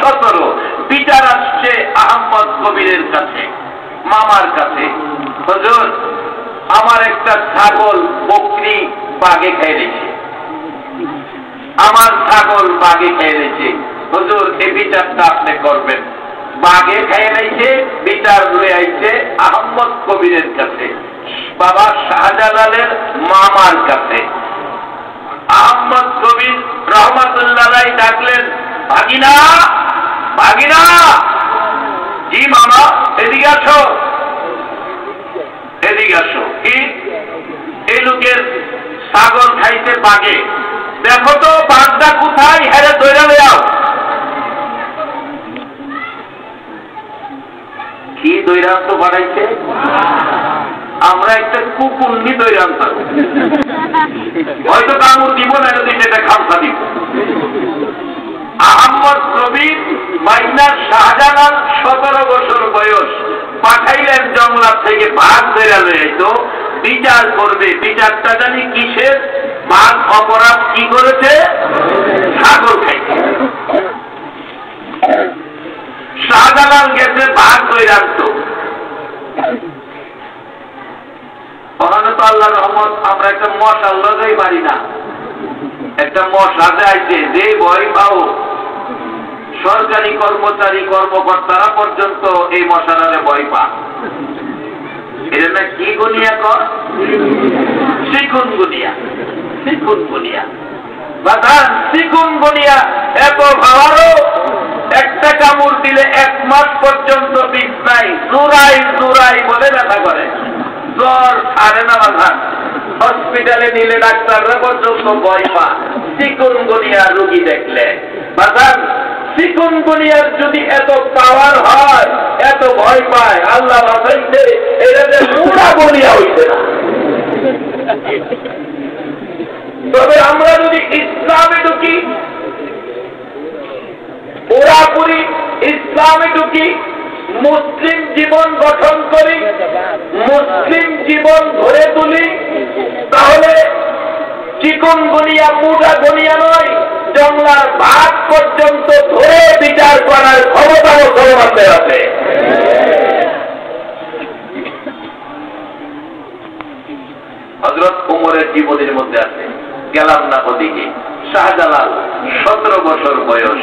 S3: 17। বিচার আসছে আহমদ কবিরের কাছে, মামার কাছে, হুজুর আমার একটা ছাগল বকরি বাঘে খেয়ে নিয়েছে, আমার ছাগল বাঘে খেয়ে নিয়েছে, হুজুর এই বিচারটা আপনি করবেন। বাঘে খেয়ে নিয়েছে, বিচার লয়ে আইছে আহমদ কবিরের কাছে, বাবা শাহজালালের মামার কাছে। আহমদ কবির রহমাতুল্লাহ আলাইহি ডাকলেন, ভাগিনা ভাগিনা। জি মামা, এদিকে আসো, এদিকে আসো। কি? এই লোকের ছাগল খাইতে বাঘে, দেখো তো বাঘটা কোথায়, হেরে দৌড়া লইয়াও। কি দৈরান্ত বাড়াইছে? আমরা একটা কুকুন্নি দৈরান্ত, হয়তো কামড় দিব না, যদি এটা খামসা দিব। আহমদ কবির মাইনার শাহজালাল 17 বছর বয়স পাঠাইলেন জঙ্গলা থেকে বাঘ ধরে লইতো বিচার করবে। বিচারটা জানি কিসের? বাঘ অপরাধ কি করেছে? ছাগল খাইছে। শাহজালাল গেছে বাঘ ধরে আনতো। ওখানে তো আল্লাহ রহমত, আমরা একটা মশা লাগাই পারি না। একটা মশা যাইছে, যে ভয় পাও সরকারি কর্মচারী কর্মকর্তারা পর্যন্ত এই মশারে ভয় পা। এটা না কি গুনিয়া কর? চিকুনগুনিয়া। চিকুনগুনিয়া বাধান, চিকুনগুনিয়া এত ভাবারও একটা কামড় দিলে 1 মাস পর্যন্ত বিছনায় জোরাই জোরাই বলে ব্যথা করে, জ্বর ছাড়ে না বাধান। হসপিটালে নিলে ডাক্তাররা পর্যন্ত ভয় পা চিকুনগুনিয়া রোগী দেখলে। বাধান, চিকুনগুনিয়ার যদি এত পাওয়ার হয়, এত ভয় পায়, আল্লাহ বাঁচাইছে, এটা যে পুরা বলিয়া হইছে না। তবে আমরা যদি ইসলামে ঢুকি, পুরাপুরি ইসলামে ঢুকি, মুসলিম জীবন গঠন করি, মুসলিম জীবন গড়ে তুলি, তাহলে চিকুনগুনিয়া মুঠা গুনিয়া নয়, জংলার ভাগ পর্যন্ত ধরে বিচার করার ক্ষমতা মুসলমানদের আছে। হযরত ওমরের জীবনের মধ্যে আছে। গেলাম না ওদিকে। শাহজালাল 17 বছর বয়স।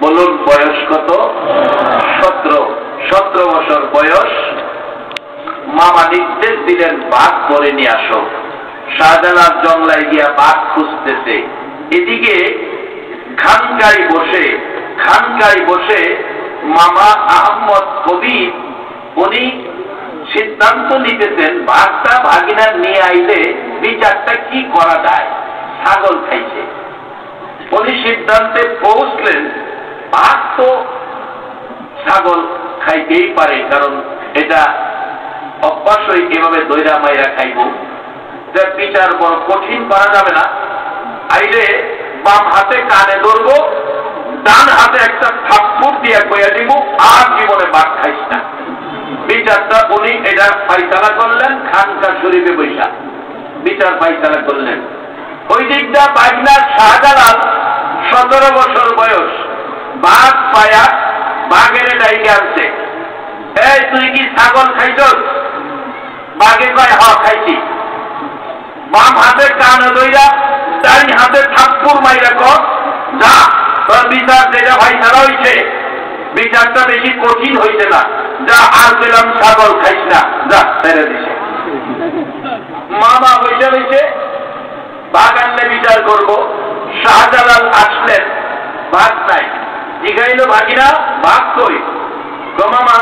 S3: বলুন বয়স কত? 17 বছর বয়স। মামা নির্দেশ দিলেন বাঘ করে নিয়ে আসো। শাহজালাল জঙ্গলায় গিয়া বাঘ খুঁজতেছে। এদিকে খানকায় বসে মামা আহমদ কবির উনি সিদ্ধান্ত নিতেছেন বাঘটা ভাগিনার নিয়ে আইলে বিচারটা কি করা যায়। ছাগল খাইছে। উনি সিদ্ধান্তে পৌঁছলেন বাঘ তো ছাগল খাইতেই পারে, কারণ এটা অভ্যাসই এভাবে দৈরা মাইরা খাইব। বিচার বড় কঠিন করা যাবে না। আইলে বাম হাতে কানে ধরবো, ডান হাতে একটা থাপ্পড় দিয়ে কইয়া দিব, আর জীবনে বাঘ খাইস না। বিচারটা উনি এটা ফাইসালা করলেন খানকা শরীফে বৈশা বিচার ফাইসালা করলেন। ওই দিকটা বাগনার শাহজালাল 17 বছর বয়স। বাঘ পায়া বাঘের ডাইকে আনছে। এই তুই কি ছাগল খাইছস? বাঘে কয় হ খাইছি। বাম হাতে কান ধইরা ডাইন হাতে থাপ্পড় মাইরা কর, যা তোর বিচার যেটা ফাইসালা হইছে বিচারটা বেশি কঠিন হইছে না, যা আর পেলাম ছাগল খাইস না, যা ছেড়ে দিছে। মামা বৈশা রয়েছে, বাঘ আনলে বিচার করবো। শাহজালাল আসলেন, বাঘ নাই। জিগাইল ভাগিনা বাঘ কই? গো মামা,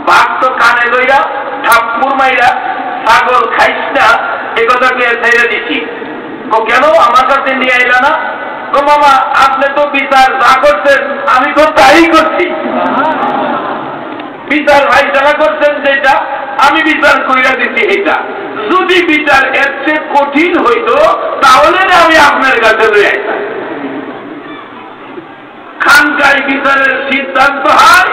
S3: বাঘ তো কানে লইরা ঠাপ্পুর মাইরা ছাগল খাইস না এ কথাকে ছেড়ে দিছি। ও কেন আমার কাছে নিয়ে আইলা না? গো মামা, আপনি তো বিচার যা করছেন আমি তো তাই করছি। বিচার ভাই যারা করছেন যেটা আমি বিচার কইরা দিচ্ছি এটা। যদি বিচার এর চেয়ে কঠিন হইতো তাহলে আমি আপনার কাছে লই আইতাম। খানকায় বিচারের সিদ্ধান্ত হয়,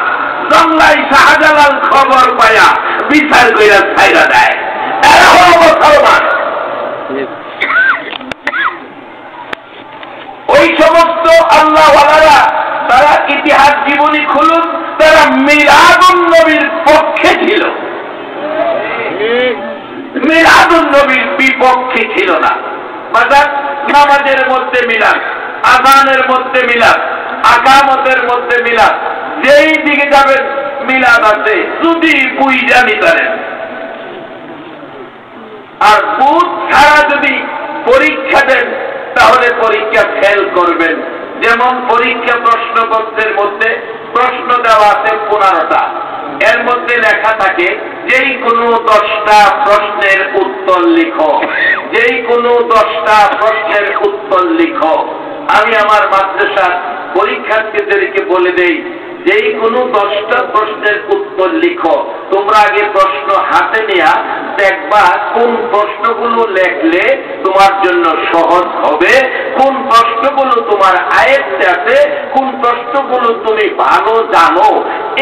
S3: জংলায় শাহজালাল খবর পায়া বিচার কইরা ছাইরা দেয়। এরা হলো মুসলমান। ওই সমস্ত আল্লাহওয়ালারা তারা ইতিহাস জীবনী খুলুন, তারা মিলাদুন নবীর পক্ষে ছিল, মিলাদুন নবীর বিপক্ষে ছিল না। বাজার নামাজের মধ্যে মিলাদ, আযানের মধ্যে মিলাদ, আকামতের মধ্যে মিলাদ, যেই দিকে যাবেন মিলাদ আছে, যদি বুঝা নিতারেন। আর বুঝ ছাড়া যদি পরীক্ষা দেন তাহলে পরীক্ষা ফেল করবেন। যেমন পরীক্ষা প্রশ্নপত্রের মধ্যে প্রশ্ন দেওয়া আছে 15টা, এর মধ্যে লেখা থাকে যেই কোনো 10টা প্রশ্নের উত্তর লিখো, যেই কোনো 10টা প্রশ্নের উত্তর লিখো। আমি আমার মাদ্রাসার পরীক্ষার্থীদেরকে বলে দেই, যেই কোনো 10টা প্রশ্নের উত্তর লিখো। তোমরা আগে প্রশ্ন হাতে নেয়া দেখবা কোন প্রশ্নগুলো লেখলে তোমার জন্য সহজ হবে, কোন প্রশ্নগুলো তোমার আয়ত্তে আছে, কোন প্রশ্নগুলো তুমি ভালো জানো,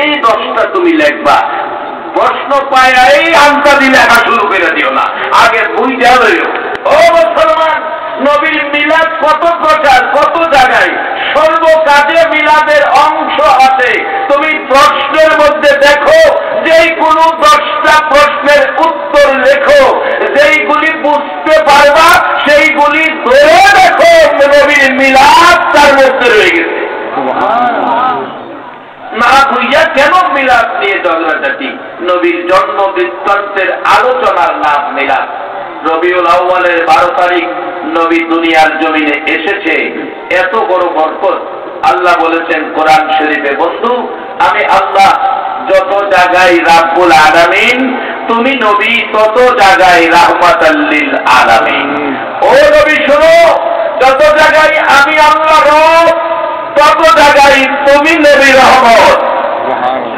S3: এই 10টা তুমি লিখবা। প্রশ্ন পায় আনসারি লেখা শুরু করে দিও না, আগে বুঝা লইও। ও মুসলমান, নবীর মিলাদ কত প্রকার, কত জায়গায়, সর্ব কাজে মিলাদের অংশ আছে। তুমি প্রশ্নের মধ্যে দেখো, যেই কোনো 10টা প্রশ্নের উত্তর লেখো, যেইগুলি বুঝতে পারবা সেইগুলি ধরে দেখো নবীর মিলাদ তার মধ্যে রয়ে গেছে। না বুঝিয়া কেন মিলাদ নিয়ে ঝগড়াঝাটি? নবীর জন্ম বৃত্তান্তের আলোচনার নাম মিলাদ। রবিউল আউয়ালের 12 তারিখ নবী দুনিয়ার জমিনে এসেছে, এত বড় বরকত। আল্লাহ বলেছেন কোরআন শরীফে, বন্ধু আমি আল্লাহ যত জায়গায় রাব্বুল আলামিন, তুমি নবী তত জায়গায় রাহমাতাল লিল আলামিন। ও নবী শোনো, যত জায়গায় আমি আল্লাহ রব, তত জায়গায় তুমি নবী রহমত।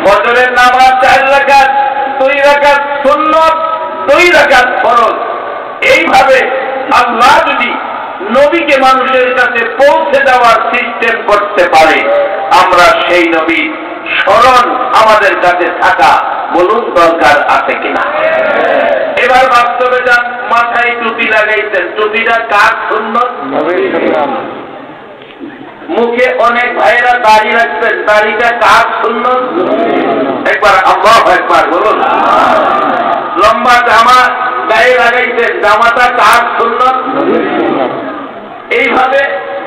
S3: ফজরের নামাজ 4 রাকাত, 2 রাকাত সুন্নাত, 2 রাকাত ফরজ। এইভাবে আল্লাহ যদি নবীকে মানুষের কাছে পৌঁছে দেওয়ার সিস্টেম করতে পারে, আমরা সেই নবীর স্মরণ আমাদের কাছে থাকা বলুন দরকার আছে কিনা? এবার বাস্তবে যান, মাথায় টুপি লাগাইছেন, টুপিটা কার সুন্নত? মুখে অনেক ভাইয়েরা দাড়ি রাখবেন, দাড়িটা কার সুন্নত? একবার আল্লাহু আকবার বলুন। লম্বা জামা গায়ে লাগাইছেন, জামাটা কার সুন্নত? এইভাবে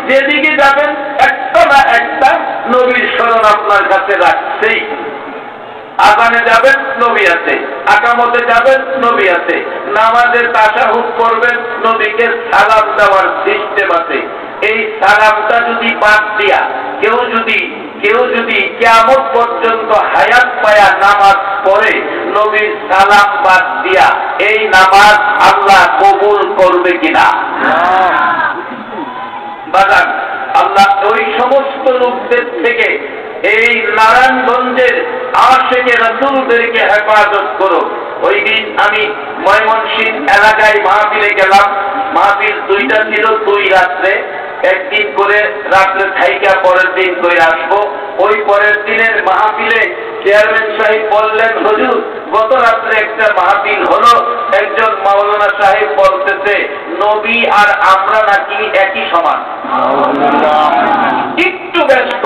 S3: যেদিকে যাবেন একটা না একটা নবীর স্মরণ আপনার কাছে রাখছেই। আযানে যাবেন নবী আছে, আকামতে যাবেন নবী আছে, নামাজের তাশাহুদ করবেন নবীকে সালাম দেওয়ার সিস্টেম আছে। এই সালামটা যদি বাদ দিয়া কেউ যদি কিয়ামত পর্যন্ত হায়াত পায়া নামাজ পড়ে, নবীর সালাম বাদ দিয়া এই নামাজ আল্লাহ কবুল করবে কিনা? বাজান, আল্লাহ ওই সমস্ত লোকদের থেকে এই নারায়ণগঞ্জের আশিকে রাসূলদেরকে হেফাজত করো। ওই দিন আমি ময়মনসিংহ এলাকায় মাহফিলে গেলাম। মাহফিল 2টা ছিল, 2 রাত্রে, একদিন করে রাত্রে থাইকা পরের দিন করে আসবো। ওই পরের দিনের মাহফিলে চেয়ারম্যান সাহেব বললেন, হুজুর গত রাত্রে একটা মাহফিল হলো, একজন মাওলানা সাহেব বলতেছে নবী আর আমরা নাকি একই সমান। একটু ব্যস্ত,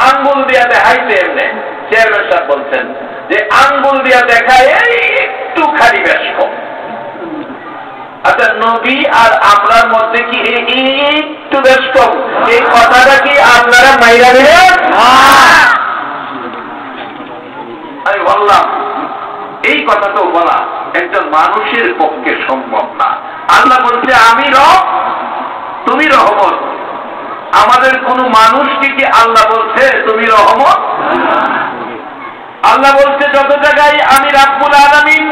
S3: আঙ্গুল দিয়া দেখাইছে এমনি। চেয়ারম্যান সাহেব বলছেন যে আঙ্গুল দিয়া দেখায় একটু খালি ব্যস্ত। আচ্ছা, নবী আর আমরার মধ্যে কি একটু ব্যস্ত? এই কথাটা কি আপনারা আপনারা মাইরা দিলেন। আমি বললাম এই কথা তো বলা একজন মানুষের পক্ষে সম্ভব না। আল্লাহ বলছে আমি রব, তুমি রহমত। আমাদের কোন মানুষকে কি আল্লাহ বলছে তুমি রহমত? আল্লাহ বলছে যত জায়গায় আমি রাব্বুল আলামিন,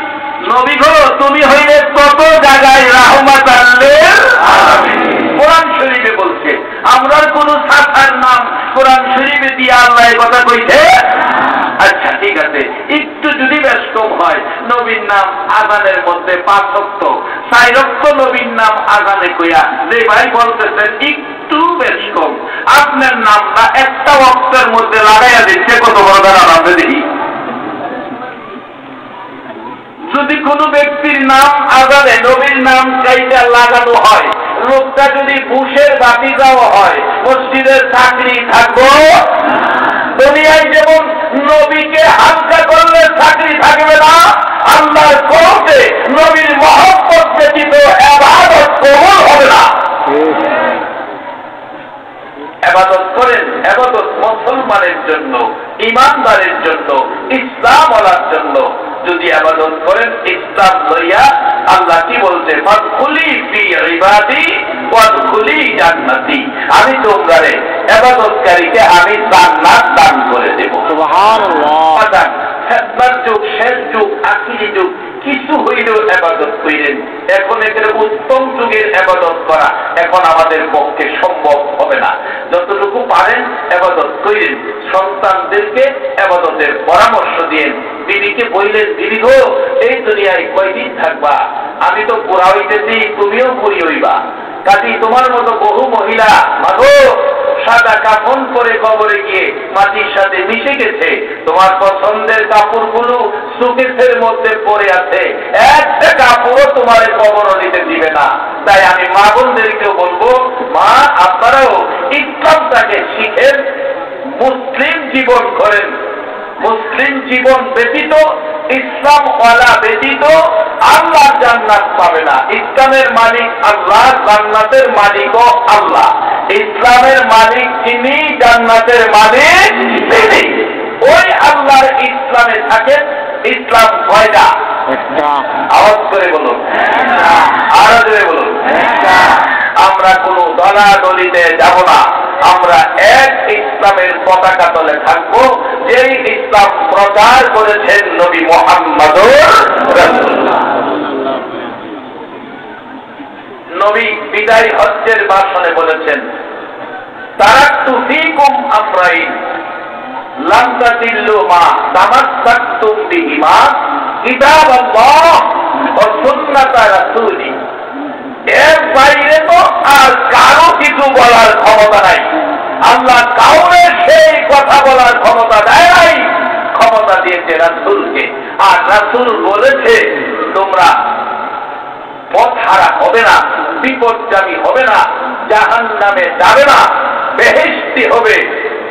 S3: নবী গো তুমি হইলে তত জায়গায় রাহমাতাল লিল আলামিন। কোরআন শরীফে বলছে। আমরার কোন শাখার নাম কোরআন শরীফে দিয়ে আল্লাহ এই কথা কইছে? আচ্ছা ঠিক আছে, একটু যদি ব্যস্ত হয় নবীর নাম আযানের মধ্যে 5 ওয়াক্ত 4 ওয়াক্ত নবীর নাম আযানে কইয়া যে ভাই বলতেছেন একটু ব্যস্ত, আপনার নামটা একটা ওয়াক্তের মধ্যে লাগাইয়া দিচ্ছে, কত বড় দাঁড়ান আমরা দেখি। যদি কোন ব্যক্তির নাম আযানে নবীর নাম চাইতে লাগানো হয়, লোকটা যদি বুশের বাতি দেওয়া হয়, মসজিদের চাকরি থাকবো? দুনিয়ায় যেমন নবীকে হালকা করলে চাকরি থাকবে না, আল্লাহর কোর্টে নবীর মহব্বত ব্যতীত ইবাদত কবুল হবে না। ইবাদত করেন, ইবাদত মুসলমানের জন্য, ঈমানদারের জন্য, ইসলাম ওয়ালার জন্য। যদি ইবাদত করেন ইসলাম লইয়া, আল্লাহ কি বলছে? ফাদখুলি ফি ইবাদি ওয়াদখুলি জান্নাতি। আমি তোমরারে ইবাদতকারীকে আমি জান্নাত দান করে দেব। সুবহানাল্লাহ। ফেতনার যুগ, শেষ যুগ, আখিরি যুগ, কিছু হইলেও ইবাদত করেন। এখন এদের উত্তম যুগের ইবাদত করা এখন আমাদের পক্ষে সম্ভব হবে না। যতটুকু পারেন ইবাদত করেন। সন্তানদেরকে ইবাদতের পরামর্শ দিয়েন। বিবিকে বললেন, বিবি গো এই দুনিয়ায় কয়দিন থাকবা? আমি তো বুড়া হইতেছি, তুমিও বুড়ি হইবা। কাজী তোমার মতো বহু মহিলা মাগো সাদা কাফন পরে কবরে গিয়ে মাটির সাথে মিশে গেছে, তোমার পছন্দের কাপড়গুলো সুকেসের মধ্যে পড়ে আছে, একটা কাপড়ও তোমার কবর নিতে দিবে না। তাই আমি মা বোনদেরকেও বলবো, মা আপনারাও ইসলামটাকে শিখেন, মুসলিম জীবন করেন। মুসলিম জীবন ব্যতীত, ইসলাম ওয়ালা ব্যতীত আল্লাহ জান্নাত পাবে না। ইসলামের মালিক আল্লাহ, জান্নাতের মালিকও আল্লাহ। ইসলামের মালিক যিনি, জান্নাতের মালিক তিনি। ওই আল্লাহর ইসলামে থাকেন। ইসলাম কয়টা? আওয়াজ করে বলুন, আরো জোরে বলুন। আমরা কোন দলাদলিতে যাব না। আমরা এক ইসলামের পতাকা তলে থাকবো, যেই ইসলাম প্রচার করেছেন নবী মুহাম্মদুর রাসূলুল্লাহ। নবী বিদায় হজ্জের ভাষণে বলেছেন, তারাকতু ফীকুম আমরাইন লাম তাদিল্লু মা তামাসসাকতুম বিহিমা কিতাবাল্লাহ ওয়া সুন্নাতা রাসূলি। এর বাইরে তো আর কারো কিছু বলার ক্ষমতা নাই। আল্লাহ কাউরে সেই কথা বলার ক্ষমতা দেয় নাই, ক্ষমতা দিয়েছে রাসূলকে। আর রাসূল বলেছে তোমরা পথ হারা হবে না, বিপদগামী হবে না, জাহান্নামে যাবে না, বেহেশতি হবে।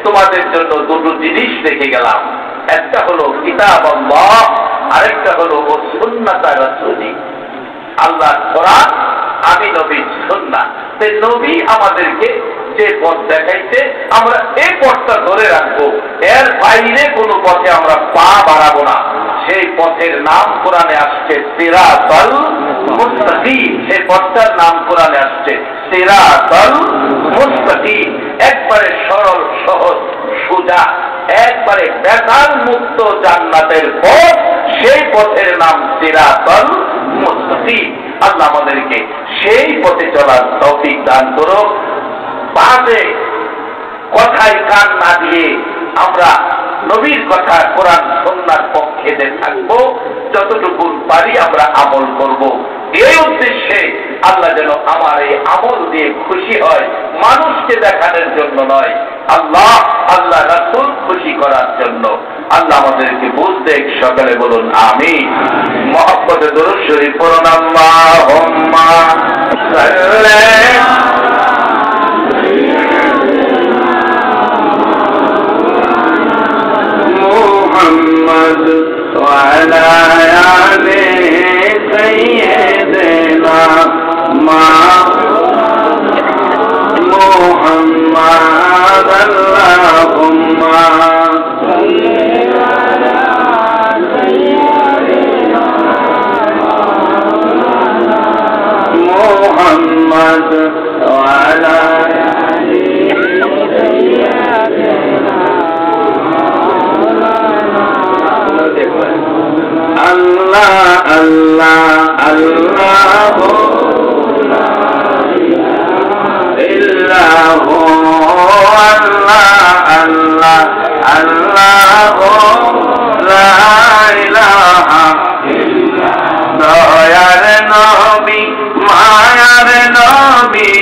S3: তোমাদের জন্য দুটো জিনিস রেখে গেলাম, একটা হলো কিতাবাল্লাহ, আরেকটা হলো সুন্নাত রাসূলি। আল্লাহর কোরআন, আমি নবীর সুন্নাহ। নবী আমাদেরকে যে পথ দেখাইছে আমরা এই পথটা ধরে রাখবো, এর বাইরে কোনো পথে আমরা পা বাড়াবো না। সেই পথের নাম কোরআনে আসছে সিরাতাল মুস্তাকিম। সেই পথটার নাম কোরআনে আসছে সিরাতাল মুস্তাকিম। একবারে সরল, সহজ, সোজা, একবারে বেকার মুক্ত জান্নাতের পথ। সেই পথের নাম সিরাতাল মুস্তাকিম। আল্লাহ আমাদেরকে সেই পথে চলার তৌফিক দান করো। বাজে কথায় কান না দিয়ে আমরা নবীর কথা, কোরআন সুন্নাহর পক্ষে থাকবো। যতটুকু পারি আমরা আমল করব। এই উদ্দেশ্যে আল্লাহ যেন আমার এই আমল দিয়ে খুশি হয়, মানুষকে দেখানোর জন্য নয়, আল্লাহ আল্লাহ রাসূল খুশি করার জন্য। আল্লাহ আমাদেরকে বুঝতে সকালে বলুন আমিন। মহব্বতে দরুদ শরীফ পড়ুন। আল্লাহুম্মা সাল্লি মুহাম্মদ ওয়া আলা আলি সাইয়্যিদিনা মুহাম্মদ وعلى الله الله الله إلا هو الله الله الله لا إله إلا দয়ার নবী মায়ার নবী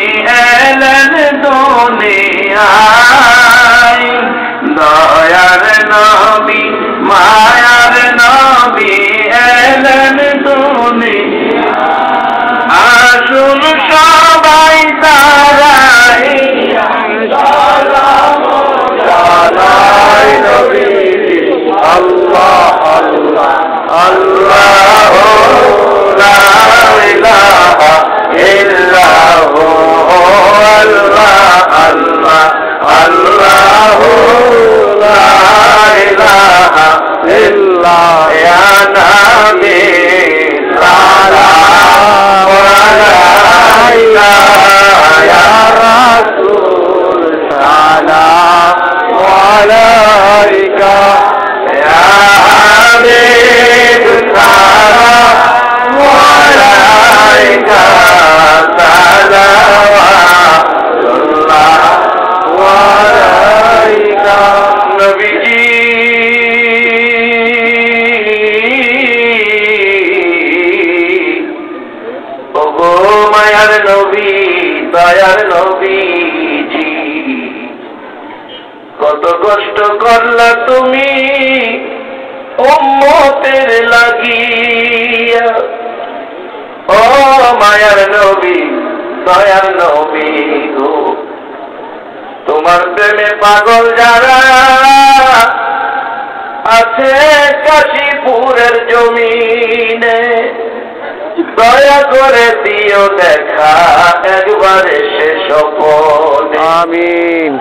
S3: এলেন দুনিয়ায় দয়ার নবী মায়ার নবী এলেন দুনিয়ায় আসুন সবাই তারাই জানাই নবী আল্লাহ আল্লাহ আল্লাহ লা ইলাহা ইল্লাহু আল্লাহ আল্লাহ আল্লাহ লা ইলাহা ইল্লাল্লাহ ইয়া নবী সালাম আলাইকা ইয়া রাসূল সালাম আলাইকা ইয়া হাবিব সালাম আলাইকা সালাওয়াতুল্লাহ আলাইকা নবীজি ওগো মায়ার নবী দয়ার নবীজি কত কষ্ট করলা তুমি উম্মতের লাগিয়া ও মায়ার নবী দয়ার নবী গো তোমার প্রেমে পাগল যারা আছে কাশীপুরের জমিনে দয়া করে দিও দেখা একবার এসে স্বপনে আমিন।